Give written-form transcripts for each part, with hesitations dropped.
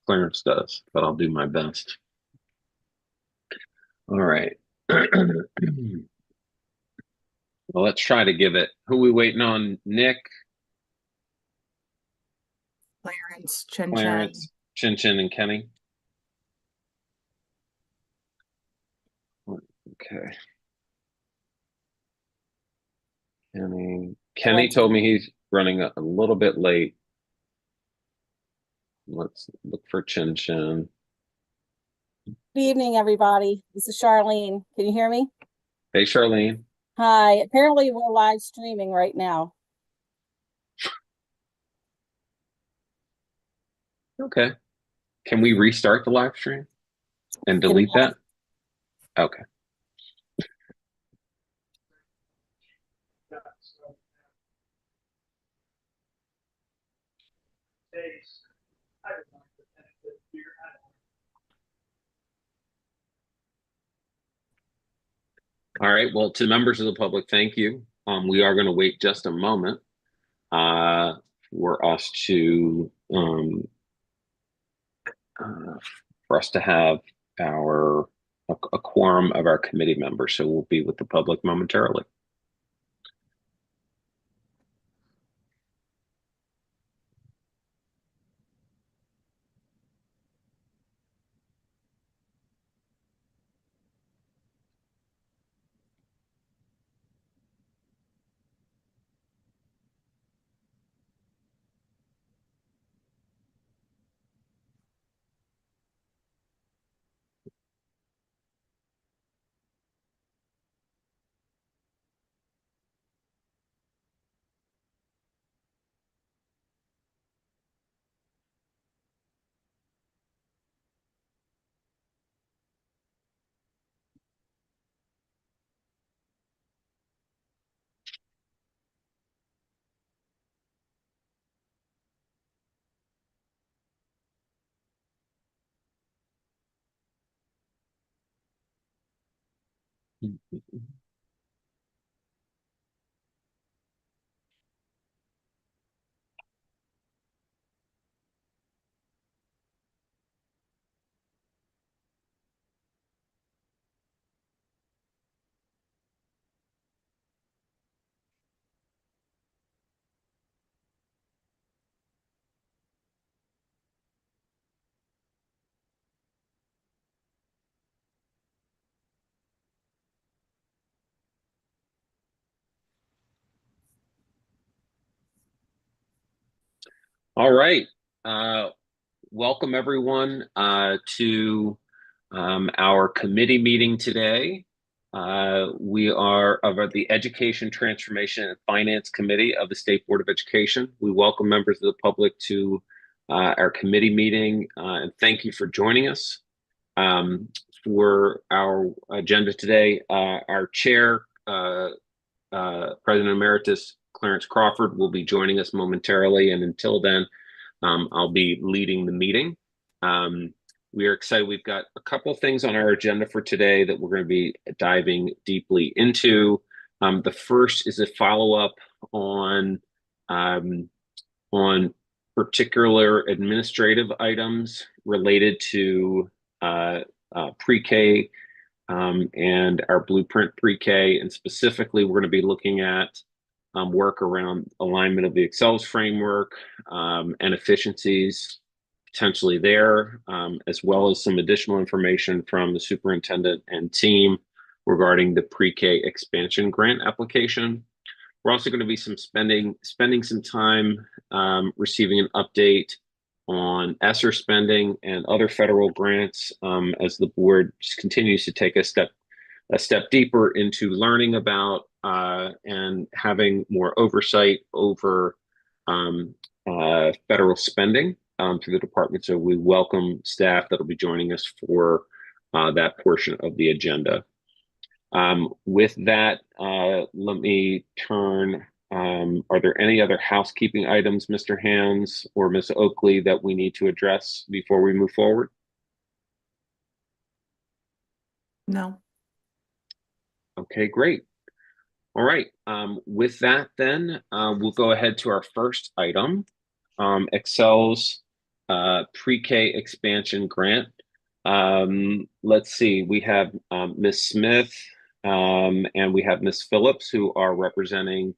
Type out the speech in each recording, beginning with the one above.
Clarence does, but I'll do my best. All right. Well, let's try to give it. Who we waiting on? Nick, Clarence, Chen Chen. Clarence, Chin Chin, and Kenny. Okay. Kenny told me he's running a little bit late. Let's look for Chin Chin. Good evening, everybody. This is Charlene. Can you hear me? Hey, Charlene. Hi. Apparently, we're live streaming right now. Okay. Can we restart the live stream and delete that? Okay. All right. Well, to members of the public, thank you. We are going to wait just a moment for us to have a quorum of our committee members. So we'll be with the public momentarily. All right. Welcome everyone to our committee meeting today. We are of the Education, Transformation, and Finance Committee of the State Board of Education. We welcome members of the public to our committee meeting and thank you for joining us. For our agenda today, our chair, President Emeritus Clarence Crawford, will be joining us momentarily, and until then, I'll be leading the meeting. We are excited. We've got a couple of things on our agenda for today that we're going to be diving deeply into. The first is a follow-up on particular administrative items related to pre-K and our blueprint pre-K, and specifically we're going to be looking at work around alignment of the Excels framework and efficiencies potentially there, as well as some additional information from the superintendent and team regarding the pre-K expansion grant application. We're also going to be spending some time receiving an update on ESSER spending and other federal grants as the board just continues to take a step deeper into learning about and having more oversight over federal spending through the department. So we welcome staff that will be joining us for that portion of the agenda. With that, let me turn. Are there any other housekeeping items, Mr. Hands or Ms. Oakley, that we need to address before we move forward? No. Okay, great. All right. With that, then we'll go ahead to our first item, Excel's pre-K expansion grant. Let's see, we have Ms. Smith and we have Ms. Phillips, who are representing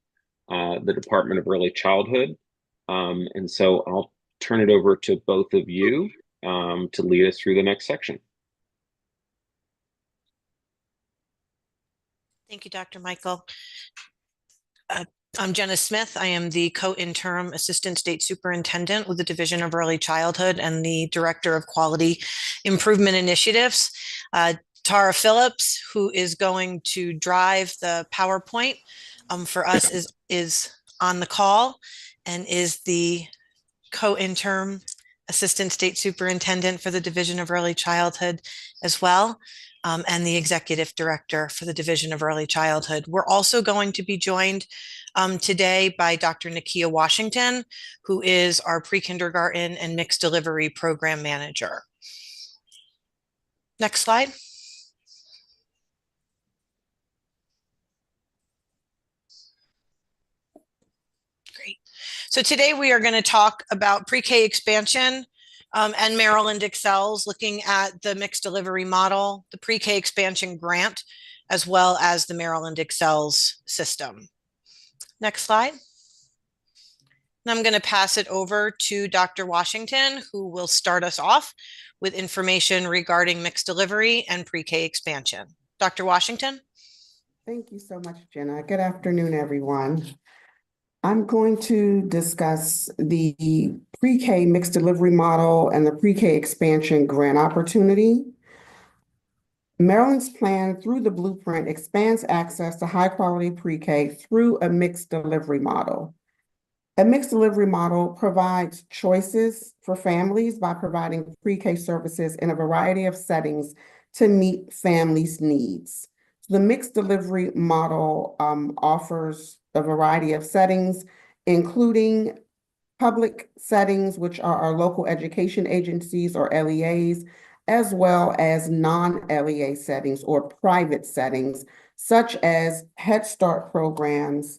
the Department of Early Childhood. And so I'll turn it over to both of you to lead us through the next section. Thank you, Dr. Michael. I'm Jenna Smith. I am the co-interim assistant state superintendent with the Division of Early Childhood and the director of quality improvement initiatives. Tara Phillips, who is going to drive the PowerPoint for us, is on the call and is the co-interim assistant state superintendent for the Division of Early Childhood as well. And the executive director for the Division of Early Childhood. We're also going to be joined today by Dr. Nakia Washington, who is our pre-kindergarten and mixed delivery program manager. Next slide. Great. So today we are going to talk about pre-K expansion and Maryland Excels, looking at the mixed delivery model, the pre-K expansion grant, as well as the Maryland Excels system. Next slide. And I'm going to pass it over to Dr. Washington, who will start us off with information regarding mixed delivery and pre-K expansion. Dr. Washington. Thank you so much, Jenna. Good afternoon, everyone. I'm going to discuss the pre-K mixed delivery model and the pre-K expansion grant opportunity. Maryland's plan through the blueprint expands access to high-quality pre-K through a mixed delivery model. A mixed delivery model provides choices for families by providing pre-K services in a variety of settings to meet families' needs. The mixed delivery model offers a variety of settings, including public settings, which are our local education agencies or LEAs, as well as non-LEA settings or private settings, such as Head Start programs,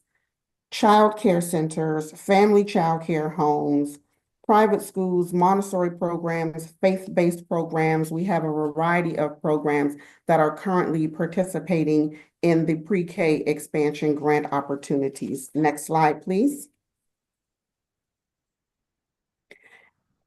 child care centers, family child care homes, private schools, Montessori programs, faith-based programs. We have a variety of programs that are currently participating in the pre-K expansion grant opportunities. Next slide, please.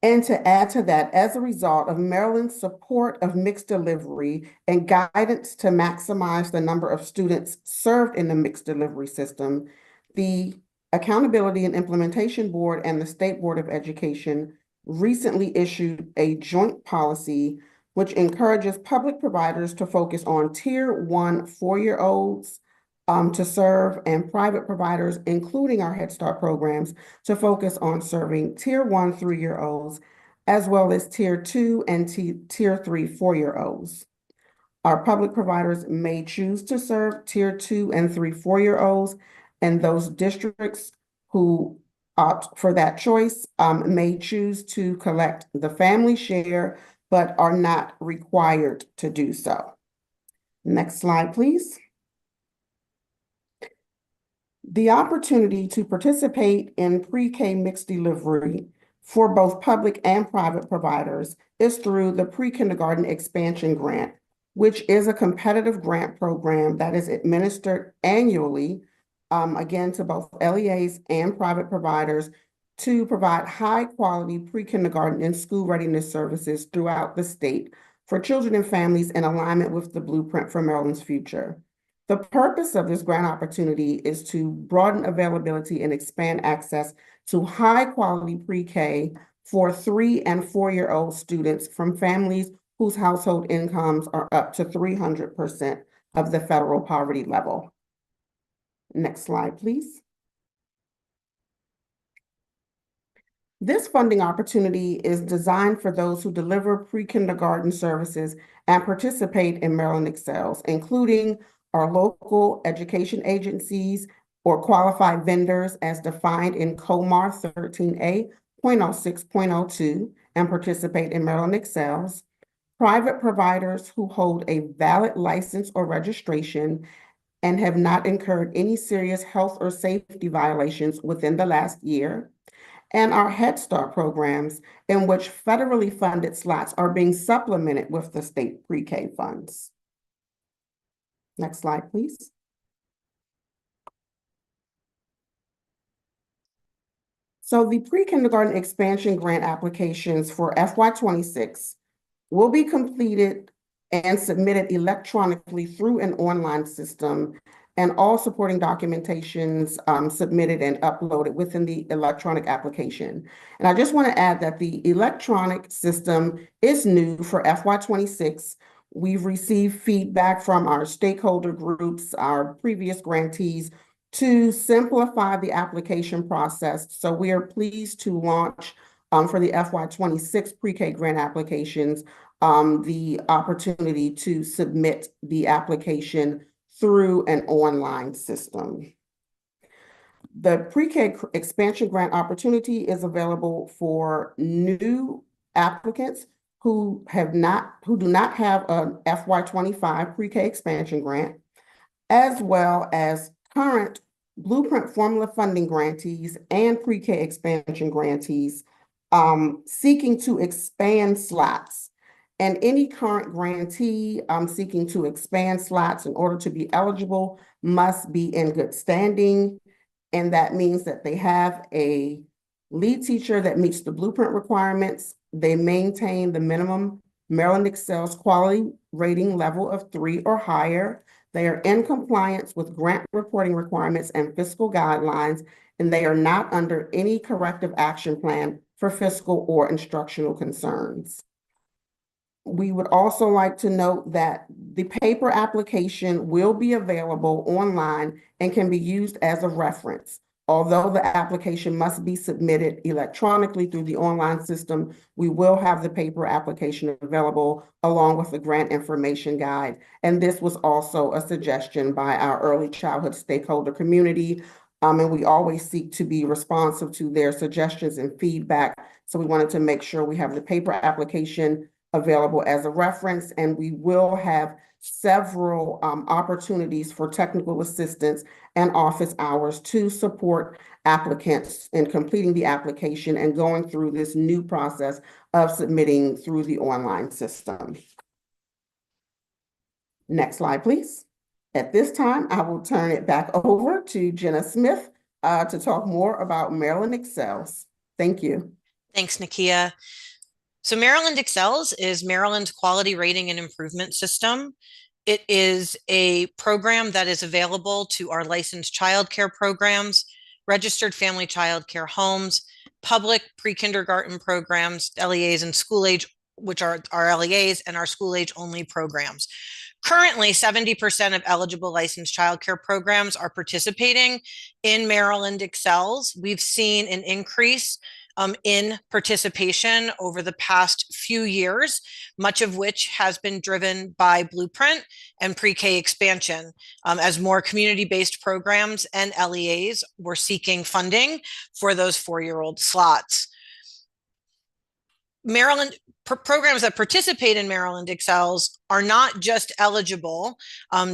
And to add to that, as a result of Maryland's support of mixed delivery and guidance to maximize the number of students served in the mixed delivery system, the Accountability and Implementation Board and the State Board of Education recently issued a joint policy which encourages public providers to focus on Tier 1 4-year-olds to serve, and private providers, including our Head Start programs, to focus on serving Tier 1 3-year-olds, as well as Tier 2 and Tier 3 4-year-olds. Our public providers may choose to serve Tier 2 and 3 4-year-olds, and those districts who opt for that choice may choose to collect the family share, but are not required to do so. Next slide, please. The opportunity to participate in pre-K mixed delivery for both public and private providers is through the Pre-Kindergarten Expansion Grant, which is a competitive grant program that is administered annually, again, to both LEAs and private providers to provide high-quality pre-kindergarten and school readiness services throughout the state for children and families in alignment with the Blueprint for Maryland's Future. The purpose of this grant opportunity is to broaden availability and expand access to high-quality pre-K for 3 and 4-year-old students from families whose household incomes are up to 300% of the federal poverty level. Next slide, please. This funding opportunity is designed for those who deliver pre-kindergarten services and participate in Maryland Excels, including our local education agencies or qualified vendors as defined in COMAR 13A.06.02 and participate in Maryland Excels, private providers who hold a valid license or registration and have not incurred any serious health or safety violations within the last year, and our Head Start programs, in which federally funded slots are being supplemented with the state pre-K funds. Next slide, please. So the pre-kindergarten expansion grant applications for FY26 will be completed and submitted electronically through an online system, and all supporting documentations submitted and uploaded within the electronic application. And I just want to add that the electronic system is new for FY26. We've received feedback from our stakeholder groups, our previous grantees, to simplify the application process. So we are pleased to launch for the FY26 pre-K grant applications, the opportunity to submit the application through an online system. The pre-K expansion grant opportunity is available for new applicants who do not have an FY25 pre-K expansion grant, as well as current Blueprint formula funding grantees and pre-K expansion grantees seeking to expand slots. And any current grantee seeking to expand slots in order to be eligible must be in good standing. And that means that they have a lead teacher that meets the Blueprint requirements. They maintain the minimum Maryland Excels quality rating level of 3 or higher. They are in compliance with grant reporting requirements and fiscal guidelines, and they are not under any corrective action plan for fiscal or instructional concerns. We would also like to note that the paper application will be available online and can be used as a reference. Although the application must be submitted electronically through the online system, we will have the paper application available along with the grant information guide. And this was also a suggestion by our early childhood stakeholder community. And we always seek to be responsive to their suggestions and feedback. So we wanted to make sure we have the paper application available as a reference, and we will have several opportunities for technical assistance and office hours to support applicants in completing the application and going through this new process of submitting through the online system. Next slide, please. At this time, I will turn it back over to Jenna Smith to talk more about Maryland Excels. Thank you. Thanks, Nakia. So Maryland Excels is Maryland's quality rating and improvement system. It is a program that is available to our licensed childcare programs, registered family childcare homes, public pre-kindergarten programs, LEAs, and school age, which are our LEAs, and our school age only programs. Currently, 70% of eligible licensed childcare programs are participating in Maryland Excels. We've seen an increase in participation over the past few years, much of which has been driven by Blueprint and pre-K expansion, as more community-based programs and LEAs were seeking funding for those 4-year-old slots. Maryland programs that participate in Maryland Excels are not just eligible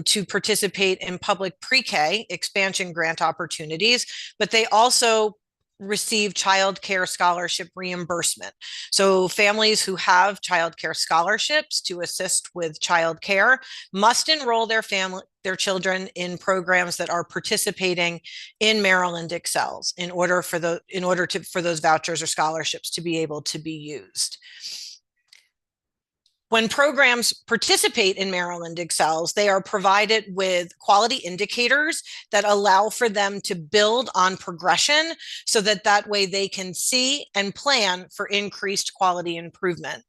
to participate in public pre-K expansion grant opportunities, but they also receive child care scholarship reimbursement. So families who have child care scholarships to assist with child care must enroll their children in programs that are participating in Maryland Excels in order for those vouchers or scholarships to be able to be used. When programs participate in Maryland Excels, they are provided with quality indicators that allow for them to build on progression so that way they can see and plan for increased quality improvement.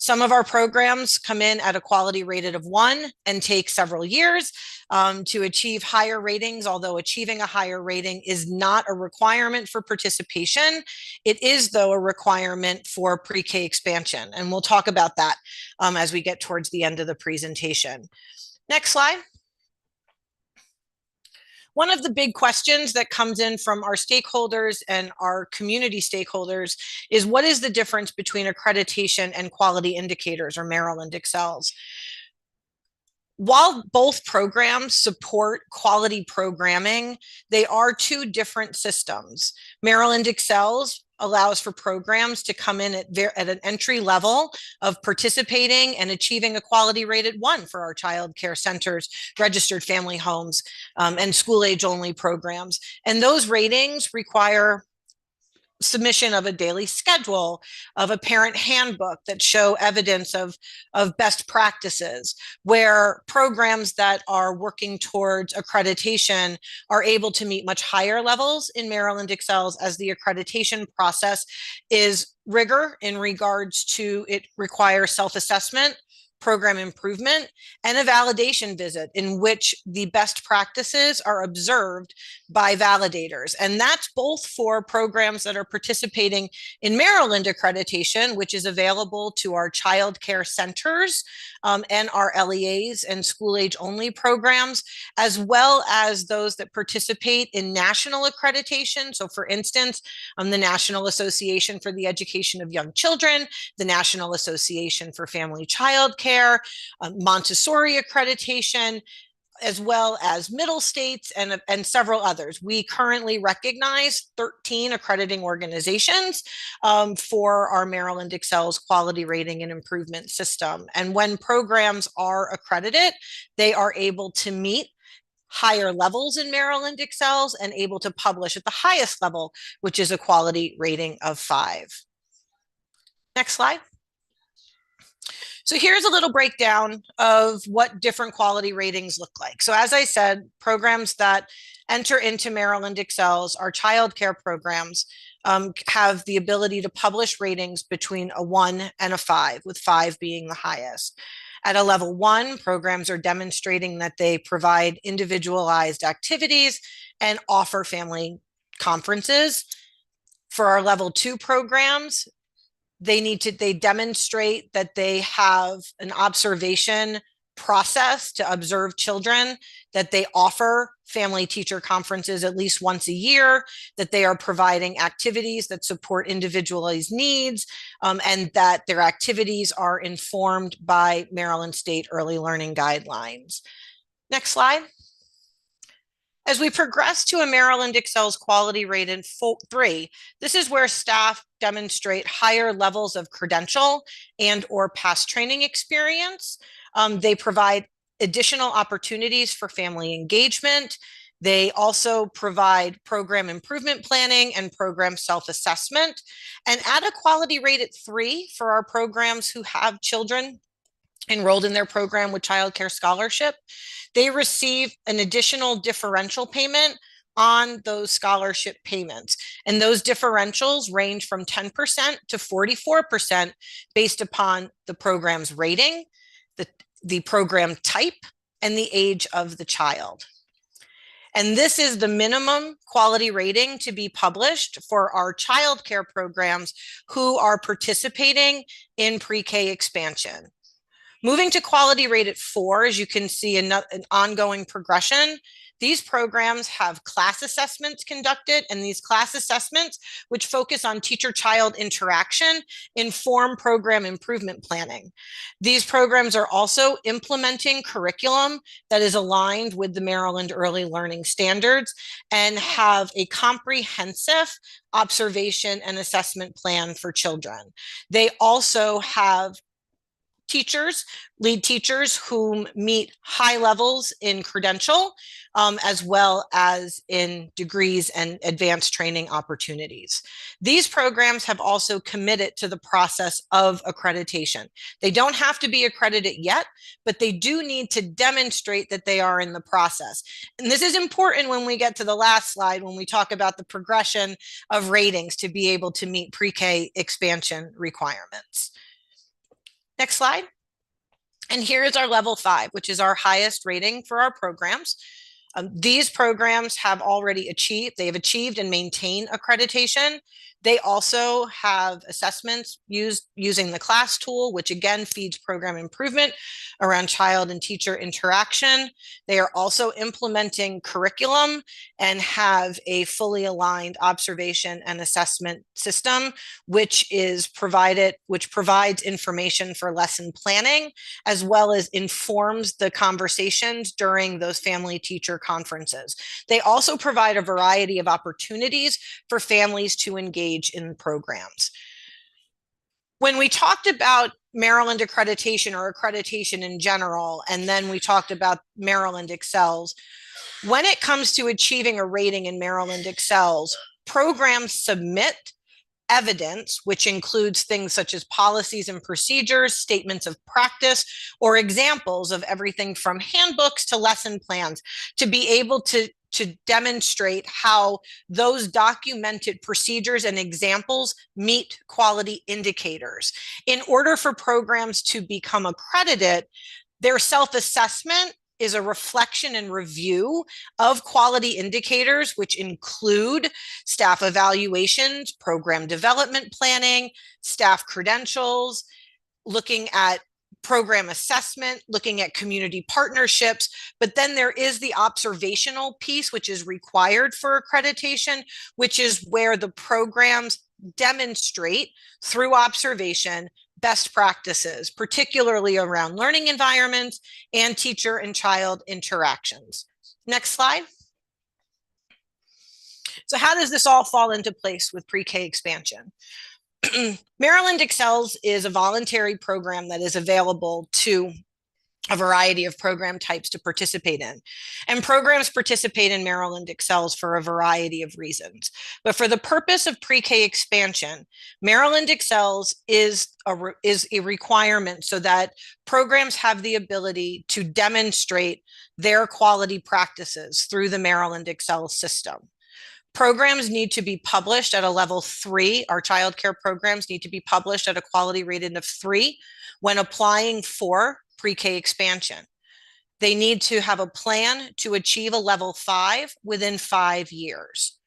Some of our programs come in at a quality rated of 1 and take several years to achieve higher ratings, although achieving a higher rating is not a requirement for participation. It is, though, a requirement for pre-K expansion, and we'll talk about that as we get towards the end of the presentation. Next slide. One of the big questions that comes in from our stakeholders and our community stakeholders is, what is the difference between accreditation and quality indicators, or Maryland Excels? While both programs support quality programming, they are two different systems. Maryland Excels allows for programs to come in at an entry level of participating and achieving a quality rated 1 for our child care centers, registered family homes, and school age only programs. And those ratings require submission of a daily schedule, of a parent handbook that show evidence of best practices, where programs that are working towards accreditation are able to meet much higher levels in Maryland Excels, as the accreditation process is rigor in regards to it requires self-assessment, program improvement, and a validation visit in which the best practices are observed by validators. And that's both for programs that are participating in Maryland accreditation, which is available to our child care centers and our LEAs and school age only programs, as well as those that participate in national accreditation. So for instance, the National Association for the Education of Young Children, the National Association for Family Child Care, Montessori accreditation, as well as middle states and several others. We currently recognize 13 accrediting organizations for our Maryland Excels quality rating and improvement system. And when programs are accredited, they are able to meet higher levels in Maryland Excels and able to publish at the highest level, which is a quality rating of 5. Next slide. So here's a little breakdown of what different quality ratings look like. So as I said, programs that enter into Maryland Excels, our child care programs, have the ability to publish ratings between a 1 and a 5, with 5 being the highest. At a level 1, programs are demonstrating that they provide individualized activities and offer family conferences. For our level 2 programs, they demonstrate that they have an observation process to observe children, that they offer family teacher conferences at least once a year, that they are providing activities that support individualized needs, and that their activities are informed by Maryland State Early Learning Guidelines. Next slide. As we progress to a Maryland Excels quality rated 3, this is where staff demonstrate higher levels of credential and or past training experience. They provide additional opportunities for family engagement. They also provide program improvement planning and program self-assessment. And at a quality rated 3 for our programs who have children enrolled in their program with Child Care Scholarship, they receive an additional differential payment on those scholarship payments. And those differentials range from 10% to 44% based upon the program's rating, the program type, and the age of the child. And this is the minimum quality rating to be published for our child care programs who are participating in pre-K expansion. Moving to quality rated 4, as you can see, an ongoing progression. These programs have class assessments conducted, and these class assessments, which focus on teacher-child interaction, inform program improvement planning. These programs are also implementing curriculum that is aligned with the Maryland Early Learning Standards and have a comprehensive observation and assessment plan for children. They also have lead teachers who meet high levels in credential, as well as in degrees and advanced training opportunities. These programs have also committed to the process of accreditation. They don't have to be accredited yet, but they do need to demonstrate that they are in the process. And this is important when we get to the last slide, when we talk about the progression of ratings to be able to meet pre-K expansion requirements. Next slide. And here is our level 5, which is our highest rating for our programs. These programs have already achieved and maintain accreditation. They also have assessments using the class tool, which again feeds program improvement around child and teacher interaction. They are also implementing curriculum and have a fully aligned observation and assessment system, which provides information for lesson planning, as well as informs the conversations during those family teacher conferences. They also provide a variety of opportunities for families to engage engage in programs. When we talked about Maryland accreditation or accreditation in general, and then we talked about Maryland Excels, when it comes to achieving a rating in Maryland Excels, programs submit evidence, which includes things such as policies and procedures, statements of practice, or examples of everything from handbooks to lesson plans, to be able to demonstrate how those documented procedures and examples meet quality indicators. In order for programs to become accredited, their self-assessment is a reflection and review of quality indicators, which include staff evaluations, program development planning, staff credentials, looking at program assessment, looking at community partnerships. But then there is the observational piece, which is required for accreditation, which is where the programs demonstrate through observation best practices, particularly around learning environments and teacher and child interactions. Next slide. So how does this all fall into place with pre-K expansion? Maryland Excels is a voluntary program that is available to a variety of program types to participate in. And programs participate in Maryland Excels for a variety of reasons. But for the purpose of pre-K expansion, Maryland Excels is a requirement so that programs have the ability to demonstrate their quality practices through the Maryland Excels system. Programs need to be published at a level 3. Our childcare programs need to be published at a quality rating of 3 when applying for pre-K expansion. They need to have a plan to achieve a level 5 within 5 years.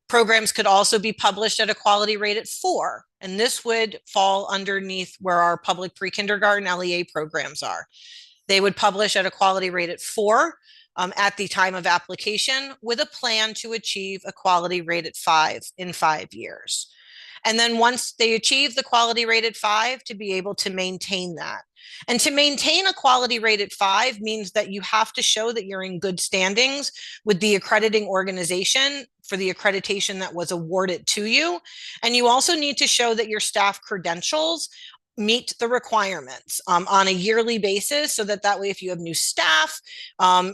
Programs could also be published at a quality rate at 4, and this would fall underneath where our public pre-kindergarten LEA programs are. They would publish at a quality rate at 4 at the time of application, with a plan to achieve a quality rate at 5 in 5 years. And then once they achieve the quality rate at 5, to be able to maintain that. And to maintain a quality rate at 5 means that you have to show that you're in good standings with the accrediting organization for the accreditation that was awarded to you. And you also need to show that your staff credentials meet the requirements on a yearly basis, so that way if you have new staff,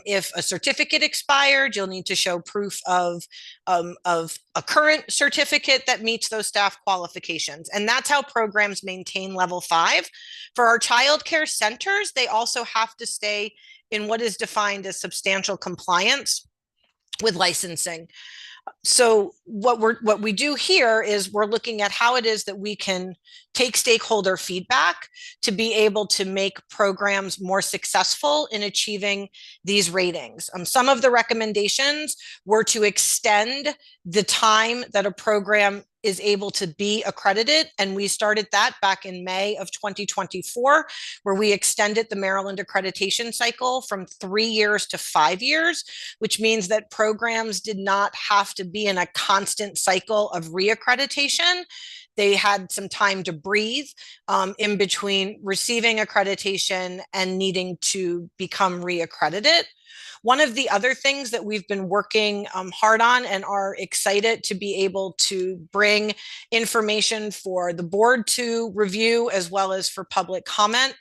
if a certificate expired, you'll need to show proof of a current certificate that meets those staff qualifications. And that's how programs maintain level 5. For our childcare centers, they also have to stay in what is defined as substantial compliance with licensing. So what we do here is we're looking at how it is that we can take stakeholder feedback to be able to make programs more successful in achieving these ratings. Some of the recommendations were to extend the time that a program is able to be accredited. And we started that back in May of 2024, where we extended the Maryland accreditation cycle from 3 years to 5 years, which means that programs did not have to be in a constant cycle of reaccreditation. They had some time to breathe in between receiving accreditation and needing to become reaccredited. One of the other things that we've been working hard on and are excited to be able to bring information for the board to review as well as for public comment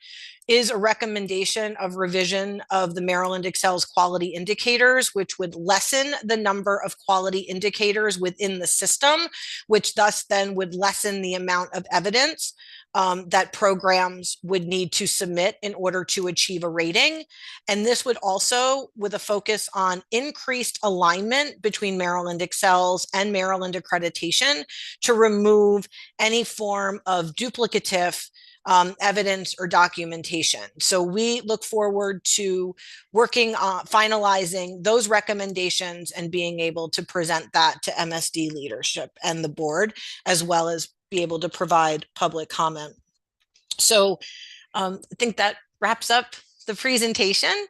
is a recommendation of revision of the Maryland Excels quality indicators, which would lessen the number of quality indicators within the system, which thus then would lessen the amount of evidence that programs would need to submit in order to achieve a rating. And this would also, with a focus on increased alignment between Maryland Excels and Maryland accreditation, to remove any form of duplicative evidence or documentation. So we look forward to working on finalizing those recommendations and being able to present that to MSD leadership and the board, as well as be able to provide public comment. So I think that wraps up the presentation.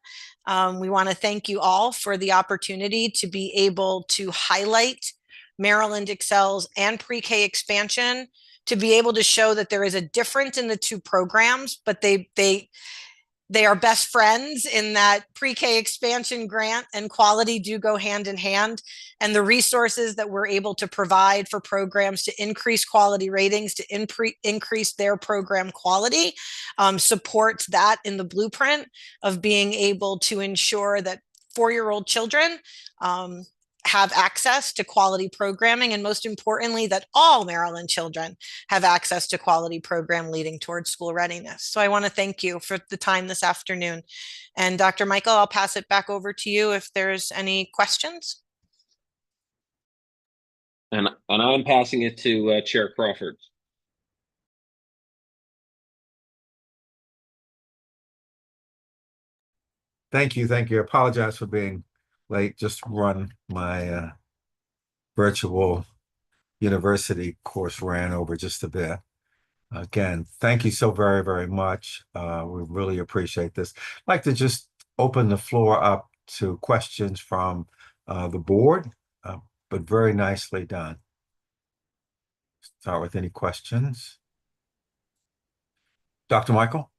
We want to thank you all for the opportunity to be able to highlight Maryland Excels and pre-K expansion, to be able to show that there is a difference in the two programs, but they they are best friends in that pre-K expansion grant and quality do go hand in hand. And the resources that we're able to provide for programs to increase quality ratings, to increase their program quality, supports that in the blueprint of being able to ensure that 4-year-old children have access to quality programming, and most importantly, that all Maryland children have access to quality program leading towards school readiness. So I want to thank you for the time this afternoon. And Dr. Michael, I'll pass it back over to you if there's any questions. And I'm passing it to Chair Crawford. Thank you. Thank you. I apologize for being late. Just run my virtual university course ran over just a bit. Again, thank you so very, very much. We really appreciate this. I'd like to just open the floor up to questions from the board, but very nicely done. Start with any questions. Dr. Michael?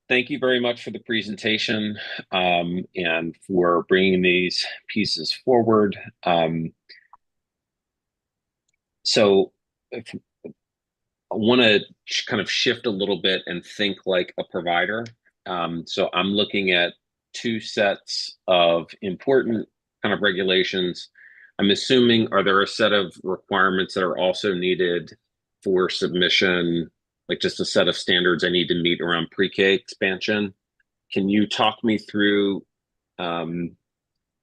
Thank you very much for the presentation and for bringing these pieces forward. So I want to kind of shift a little bit and think like a provider. So I'm looking at 2 sets of important kind of regulations. I'm assuming, are there a set of requirements that are also needed for submission, like just a set of standards I need to meet around pre-K expansion? Can you talk me through, and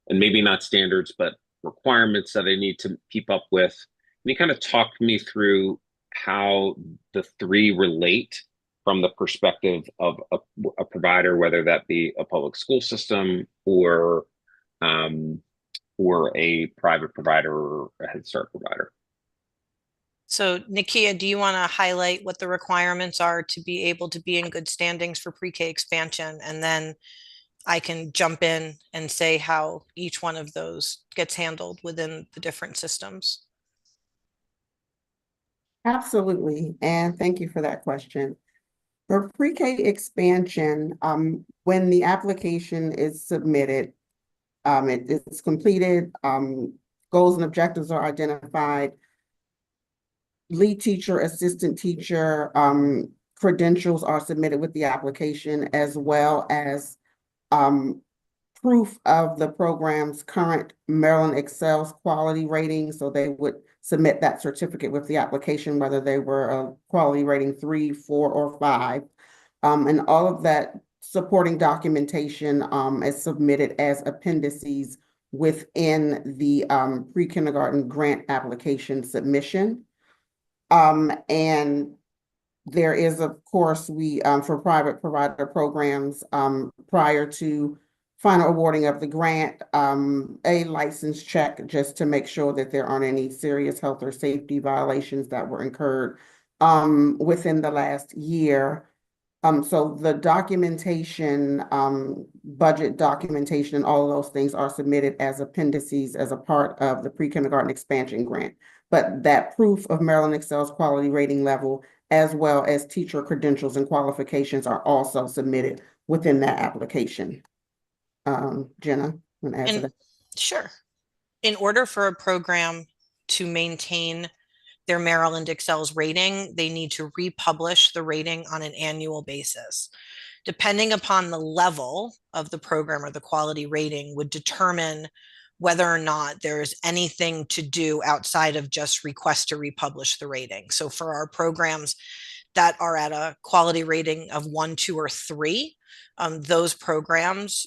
maybe not standards, but requirements that I need to keep up with? Can you kind of talk me through how the 3 relate from the perspective of a provider, whether that be a public school system or a private provider or a Head Start provider? So Nakia, do you want to highlight what the requirements are to be able to be in good standings for pre-K expansion? And then I can jump in and say how each one of those gets handled within the different systems. Absolutely, and thank you for that question. For pre-K expansion, when the application is submitted, it is completed, goals and objectives are identified, lead teacher, assistant teacher, credentials are submitted with the application, as well as proof of the program's current Maryland Excels quality rating. So they would submit that certificate with the application, whether they were a quality rating 3, 4, or 5. And all of that supporting documentation is submitted as appendices within the pre-kindergarten grant application submission. And there is, of course, we for private provider programs, prior to final awarding of the grant, a license check just to make sure that there aren't any serious health or safety violations that were incurred within the last year. So the documentation, budget documentation, and all of those things are submitted as appendices as a part of the pre-kindergarten expansion grant. But that proof of Maryland Excels quality rating level, as well as teacher credentials and qualifications, are also submitted within that application. Jenna, want to add to that? Sure. In order for a program to maintain their Maryland Excels rating, they need to republish the rating on an annual basis. Depending upon the level of the program or the quality rating would determine whether or not there's anything to do outside of just request to republish the rating. So for our programs that are at a quality rating of 1, 2, or 3, those programs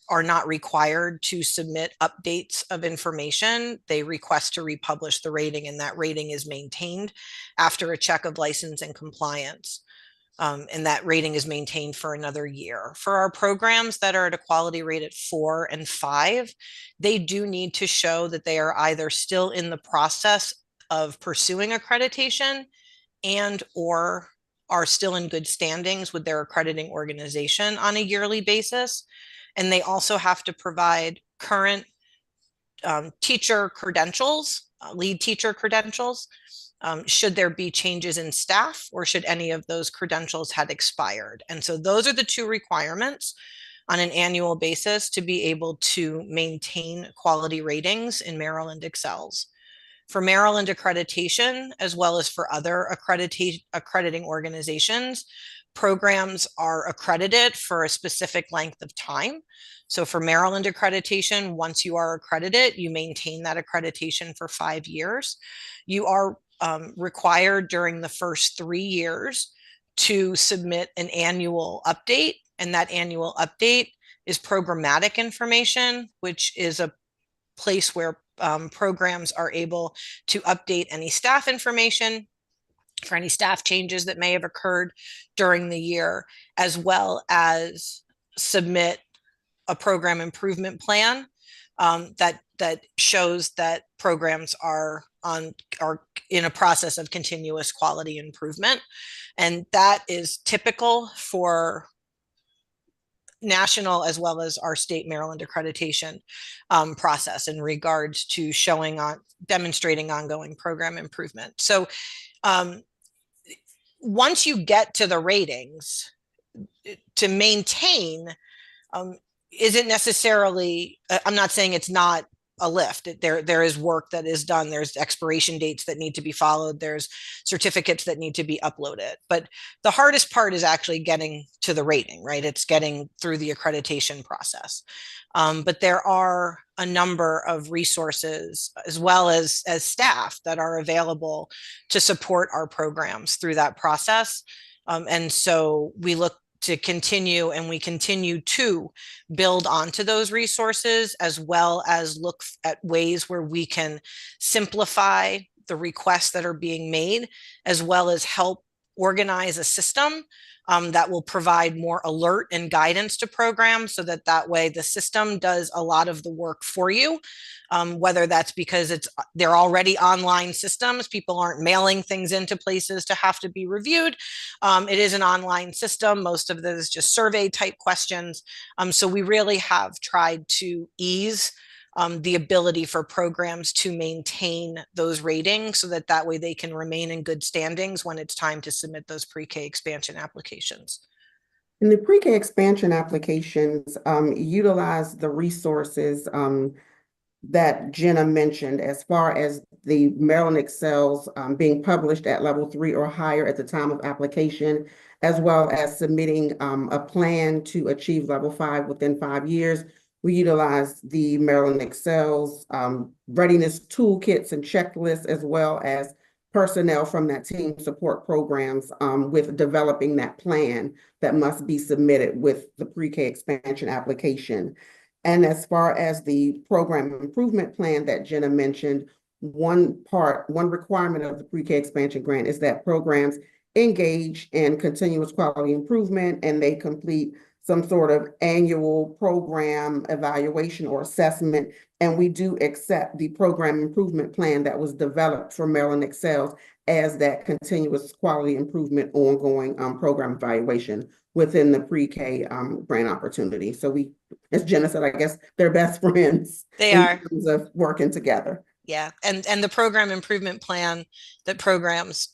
are not required to submit updates of information. They request to republish the rating, and that rating is maintained after a check of license and compliance. And that rating is maintained for another year. For our programs that are at a quality rate at 4 and 5, they do need to show that they are either still in the process of pursuing accreditation and or are still in good standings with their accrediting organization on a yearly basis. And they also have to provide current teacher credentials, lead teacher credentials, should there be changes in staff or should any of those credentials had expired. And so those are the two requirements on an annual basis to be able to maintain quality ratings in Maryland Excels. For Maryland accreditation, as well as for other accrediting organizations, programs are accredited for a specific length of time. So for Maryland accreditation, once you are accredited, you maintain that accreditation for 5 years. You are required during the first 3 years to submit an annual update, and that annual update is programmatic information, which is a place where programs are able to update any staff information for any staff changes that may have occurred during the year, as well as submit a program improvement plan that shows that programs are in a process of continuous quality improvement. And that is typical for national as well as our state Maryland accreditation process in regards to demonstrating ongoing program improvement. So once you get to the ratings, to maintain isn't necessarily, I'm not saying it's not a lift. There is work that is done. There's expiration dates that need to be followed. There's certificates that need to be uploaded. But the hardest part is actually getting to the rating, right? It's getting through the accreditation process. But there are a number of resources as well as staff that are available to support our programs through that process. And so we look to continue, and we continue to build onto those resources, as well as look at ways where we can simplify the requests that are being made, as well as help organize a system that will provide more alert and guidance to programs, so that way the system does a lot of the work for you, whether that's because they're already online systems, people aren't mailing things into places to have to be reviewed. It is an online system. Most of this is just survey type questions. So we really have tried to ease the ability for programs to maintain those ratings, so that way they can remain in good standings when it's time to submit those pre-K expansion applications. And the pre-K expansion applications utilize the resources that Jenna mentioned, as far as the Maryland Excels being published at level 3 or higher at the time of application, as well as submitting a plan to achieve level 5 within 5 years. We utilize the Maryland Excels readiness toolkits and checklists, as well as personnel from that team support programs with developing that plan that must be submitted with the pre-K expansion application. And as far as the program improvement plan that Jenna mentioned, one requirement of the pre-K expansion grant is that programs engage in continuous quality improvement, and they complete some sort of annual program evaluation or assessment. And we do accept the program improvement plan that was developed for Maryland Excels as that continuous quality improvement ongoing program evaluation within the pre-K grant opportunity. So we, as Jenna said, I guess they're best friends. They in are. terms of working together. Yeah, and the program improvement plan that programs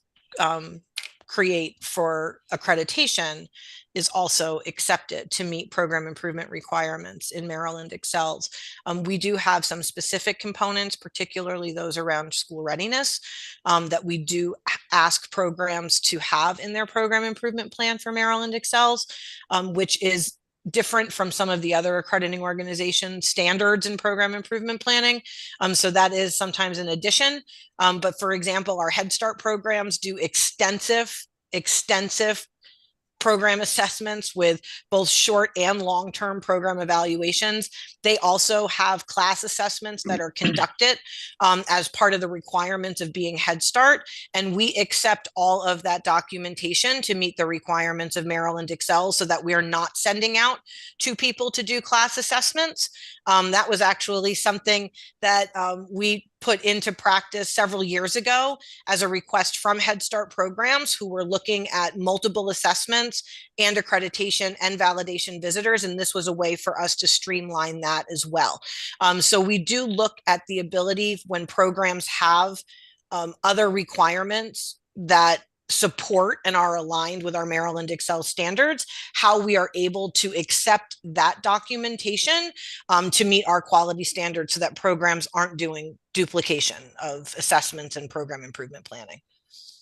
create for accreditation is also accepted to meet program improvement requirements in Maryland Excels. We do have some specific components, particularly those around school readiness, that we do ask programs to have in their program improvement plan for Maryland Excels, which is different from some of the other accrediting organization standards in program improvement planning. So that is sometimes an addition. But for example, our Head Start programs do extensive program assessments with both short and long-term program evaluations. They also have class assessments that are conducted as part of the requirements of being Head Start. And we accept all of that documentation to meet the requirements of Maryland Excel, so that we are not sending out to people to do class assessments. That was actually something that we put into practice several years ago as a request from Head Start programs who were looking at multiple assessments and accreditation and validation visitors. And this was a way for us to streamline that as well. So we do look at the ability when programs have other requirements that support and are aligned with our Maryland Excel standards, how we are able to accept that documentation to meet our quality standards so that programs aren't doing duplication of assessments and program improvement planning.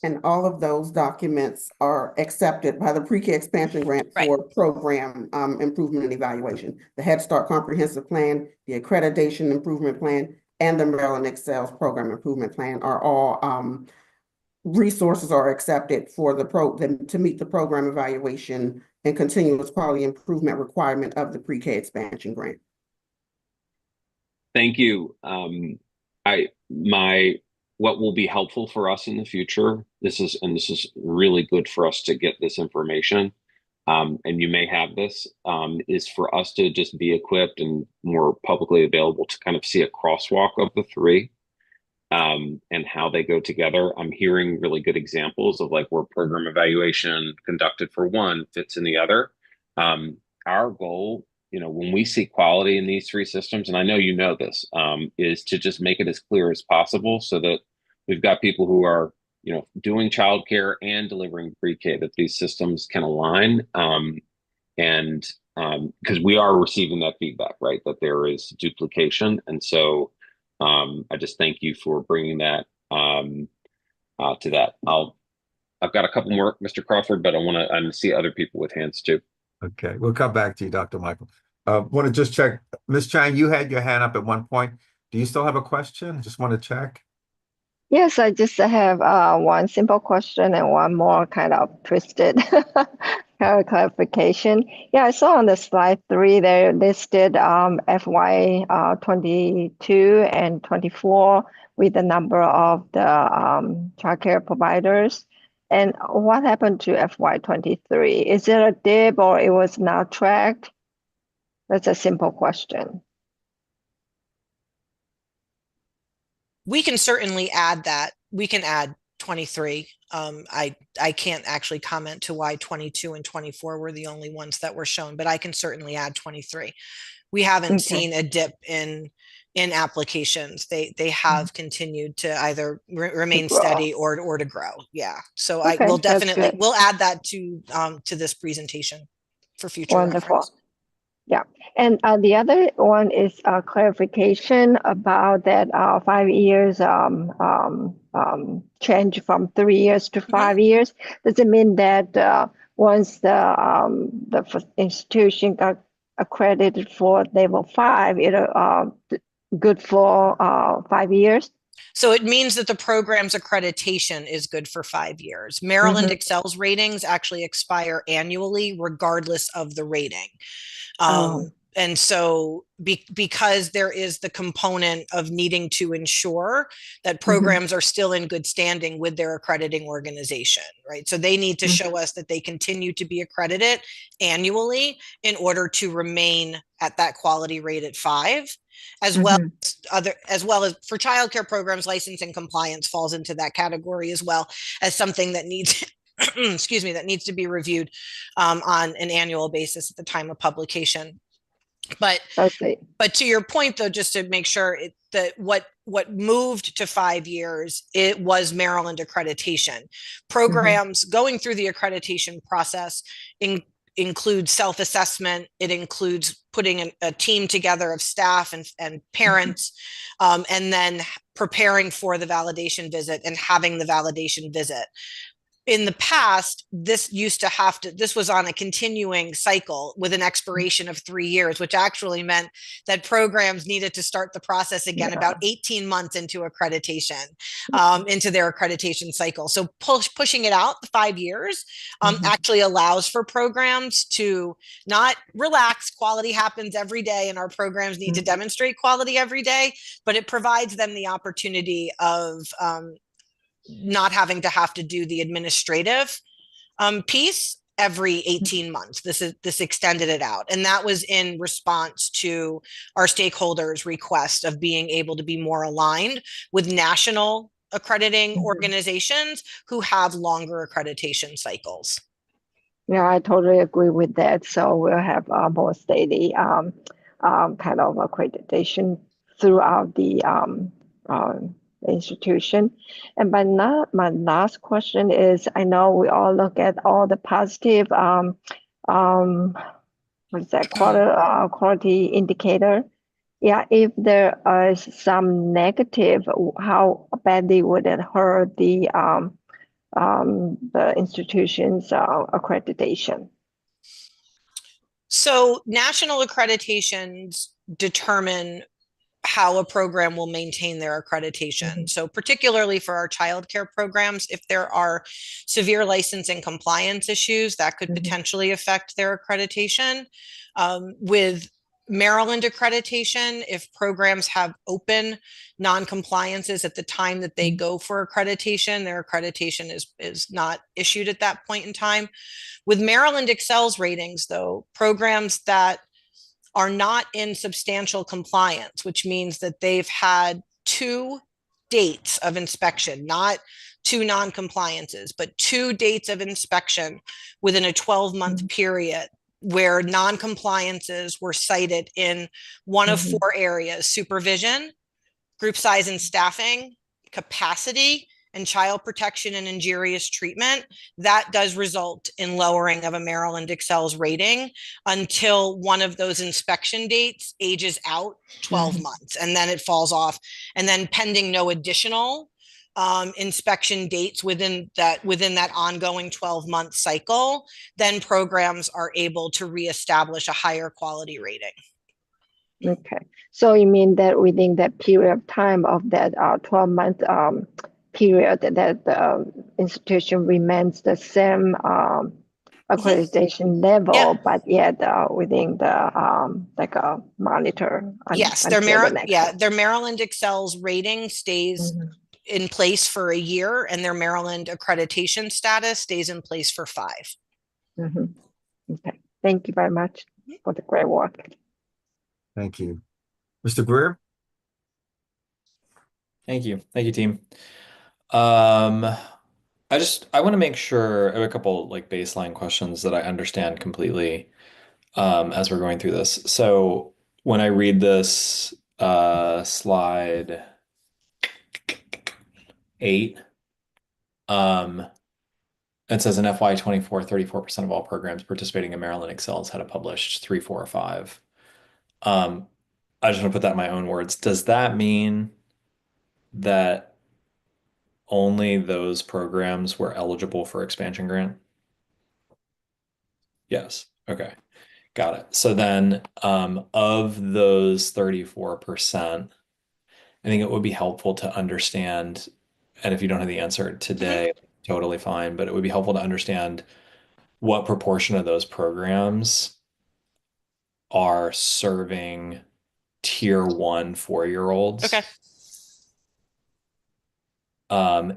And all of those documents are accepted by the pre-K expansion grant Right. for program improvement and evaluation. The Head Start Comprehensive Plan, the Accreditation Improvement Plan, and the Maryland Excel's Program Improvement Plan are all resources are accepted for to meet the program evaluation and continuous quality improvement requirement of the pre-K expansion grant. Thank you. What will be helpful for us in the future, this is really good for us to get this information, and you may have this, is for us to just be equipped and more publicly available to kind of see a crosswalk of the three, and how they go together. I'm hearing really good examples of like where program evaluation conducted for one fits in the other. Our goal, when we see quality in these three systems, and I know you know this, is to just make it as clear as possible so that we've got people who are, doing childcare and delivering pre-K, that these systems can align. And because we are receiving that feedback, right, that there is duplication. And so I just thank you for bringing that to that. I've got a couple more, Mr. Crawford, but I want to see other people with hands too. Okay, we'll come back to you, Dr. Michael. Want to just check, Ms. Chang, you had your hand up at one point. Do you still have a question? Just want to check. Yes, I just have one simple question and one more kind of twisted kind of clarification. Yeah, I saw on the slide 3 they listed FY 22 and 24 with the number of the childcare providers. And what happened to FY 23? Is it a dip or it was not tracked? That's a simple question. We can certainly add that. We can add 23. I can't actually comment to why 22 and 24 were the only ones that were shown, but I can certainly add 23. We haven't seen a dip in applications. They have continued to either remain steady or to grow. Yeah. So I will definitely, we'll add that to this presentation for future reference. Yeah, and the other one is a clarification about that 5 years change from 3 years to 5 years. Does it mean that once the institution got accredited for level 5, it'll good for 5 years? So it means that the program's accreditation is good for 5 years. Maryland Excel's ratings actually expire annually, regardless of the rating. And so because there is the component of needing to ensure that programs are still in good standing with their accrediting organization, right? So they need to show us that they continue to be accredited annually in order to remain at that quality rate at 5, as well as for childcare programs, license and compliance falls into that category as well as something that needs excuse me, that needs to be reviewed on an annual basis at the time of publication. But to your point, though, just to make sure that what moved to 5 years, it was Maryland accreditation. Programs going through the accreditation process includes self-assessment. It includes putting a team together of staff and parents, and then preparing for the validation visit and having the validation visit. In the past, this was on a continuing cycle with an expiration of 3 years, which actually meant that programs needed to start the process again about 18 months into accreditation, into their accreditation cycle. So pushing it out 5 years actually allows for programs to not relax. Quality happens every day, and our programs need to demonstrate quality every day, but it provides them the opportunity of not having to have to do the administrative piece every 18 months. This extended it out. And that was in response to our stakeholders' request of being able to be more aligned with national accrediting organizations who have longer accreditation cycles. Yeah, I totally agree with that. So we'll have more steady kind of accreditation throughout the institution. And my last question is, I know we all look at all the positive what is that, quality indicator. Yeah, if there is some negative, how badly would it hurt the institution's accreditation? So national accreditations determine how a program will maintain their accreditation. So particularly for our childcare programs, if there are severe licensing compliance issues, that could potentially affect their accreditation. With Maryland accreditation, if programs have open non-compliances at the time that they go for accreditation, their accreditation is not issued at that point in time. With Maryland Excels ratings, though, programs that are not in substantial compliance, which means that they've had 2 dates of inspection, not 2 non-compliances, but 2 dates of inspection within a 12-month period where non-compliances were cited in one of 4 areas: supervision, group size and staffing, capacity, and child protection and injurious treatment. That does result in lowering of a Maryland Excels rating until one of those inspection dates ages out 12 months, and then it falls off. And then pending no additional inspection dates within that ongoing 12-month cycle, then programs are able to reestablish a higher quality rating. Okay, so you mean that within that period of time of that 12-month period, that the institution remains the same accreditation level, but yet within the like a monitor. Yes, their Maryland Excels rating stays in place for a year, and their Maryland accreditation status stays in place for 5. Okay, thank you very much for the great work. Thank you. Mr. Greer? Thank you, team. I want to make sure I have a couple like baseline questions that I understand completely as we're going through this. So when I read this slide 8, it says in FY24, 34% of all programs participating in Maryland Excels had a published 3, 4, or 5. I just want to put that in my own words. Does that mean that only those programs were eligible for expansion grant? Yes. Okay. Got it. So then of those 34%, I think it would be helpful to understand, and if you don't have the answer today, totally fine, but it would be helpful to understand what proportion of those programs are serving tier 1 4-year-olds. Okay.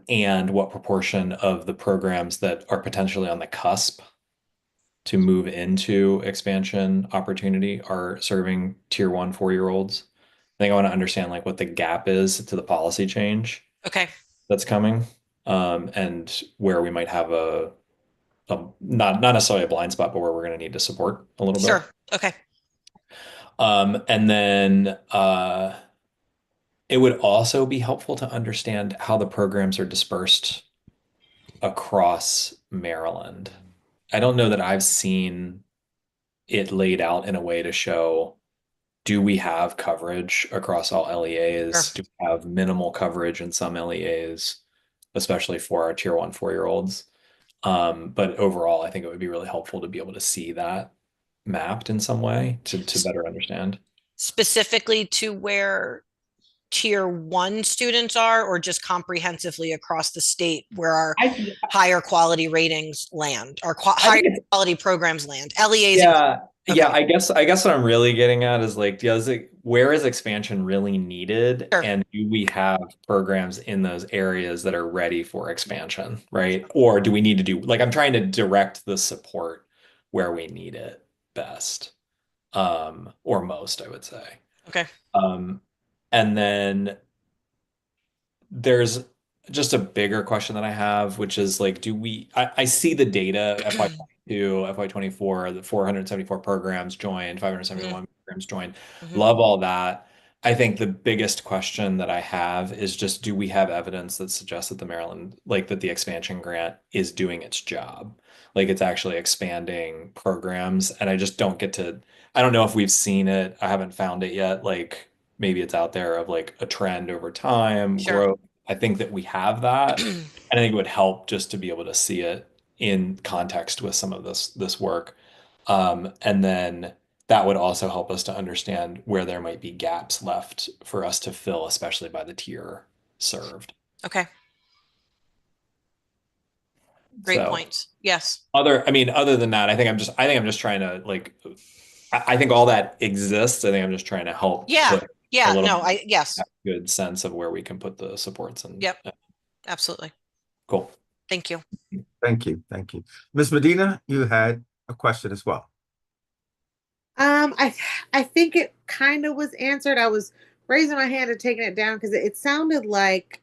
And what proportion of the programs that are potentially on the cusp to move into expansion opportunity are serving tier 1 4-year-olds. I think I want to understand like what the gap is to the policy change that's coming, and where we might have a not necessarily a blind spot, but where we're going to need to support a little bit. Sure. Okay. And then it would also be helpful to understand how the programs are dispersed across Maryland. I don't know that I've seen it laid out in a way to show, do we have coverage across all LEAs? Sure. Do we have minimal coverage in some LEAs, especially for our tier 1 4-year-olds? But overall, I think it would be really helpful to be able to see that mapped in some way to better understand. Specifically to where tier 1 students are, or just comprehensively across the state where our higher quality ratings land, or higher quality programs land? LEAs. Yeah, I guess what I'm really getting at is like, where is expansion really needed? Sure. And do we have programs in those areas that are ready for expansion, right? Or do we need to do, like, I'm trying to direct the support where we need it best, or most, I would say. Okay. And then there's just a bigger question that I have, which is like, I see the data, FY22, FY24, the 474 programs joined, 571 programs joined. Love all that. I think the biggest question that I have is just, do we have evidence that suggests that the Maryland, like that the expansion grant is doing its job? Like it's actually expanding programs, and I just don't get to, I don't know if we've seen it. I haven't found it yet. Like maybe it's out there of like a trend over time, Sure. growth. I think that we have that. And I think it would help just to be able to see it in context with some of this work. And then that would also help us to understand where there might be gaps left for us to fill, especially by the tier served. Okay. Great So points. Yes. I mean, other than that, I think I'm just trying to like, I think all that exists. I think I'm just trying to help Yeah. put a Yeah. little No, yes. good sense of where we can put the supports and Yep. Absolutely. Cool. Thank you. Thank you. Thank you. Ms. Medina, you had a question as well. I think it kind of was answered. I was raising my hand and taking it down because it sounded like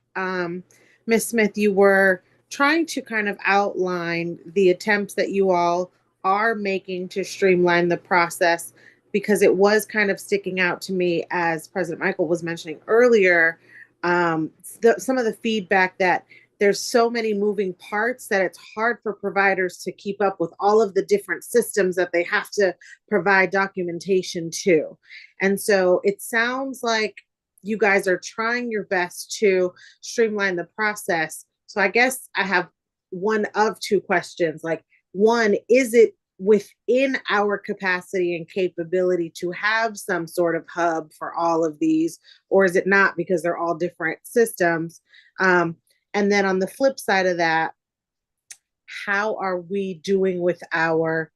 Miss Smith, you were trying to kind of outline the attempts that you all are making to streamline the process, because it was kind of sticking out to me, as President Michael was mentioning earlier, some of the feedback that there's so many moving parts that it's hard for providers to keep up with all of the different systems that they have to provide documentation to. And so it sounds like you guys are trying your best to streamline the process. So I guess I have one of two questions. Like, one, is it within our capacity and capability to have some sort of hub for all of these, or is it not because they're all different systems? And then on the flip side of that, how are we doing with our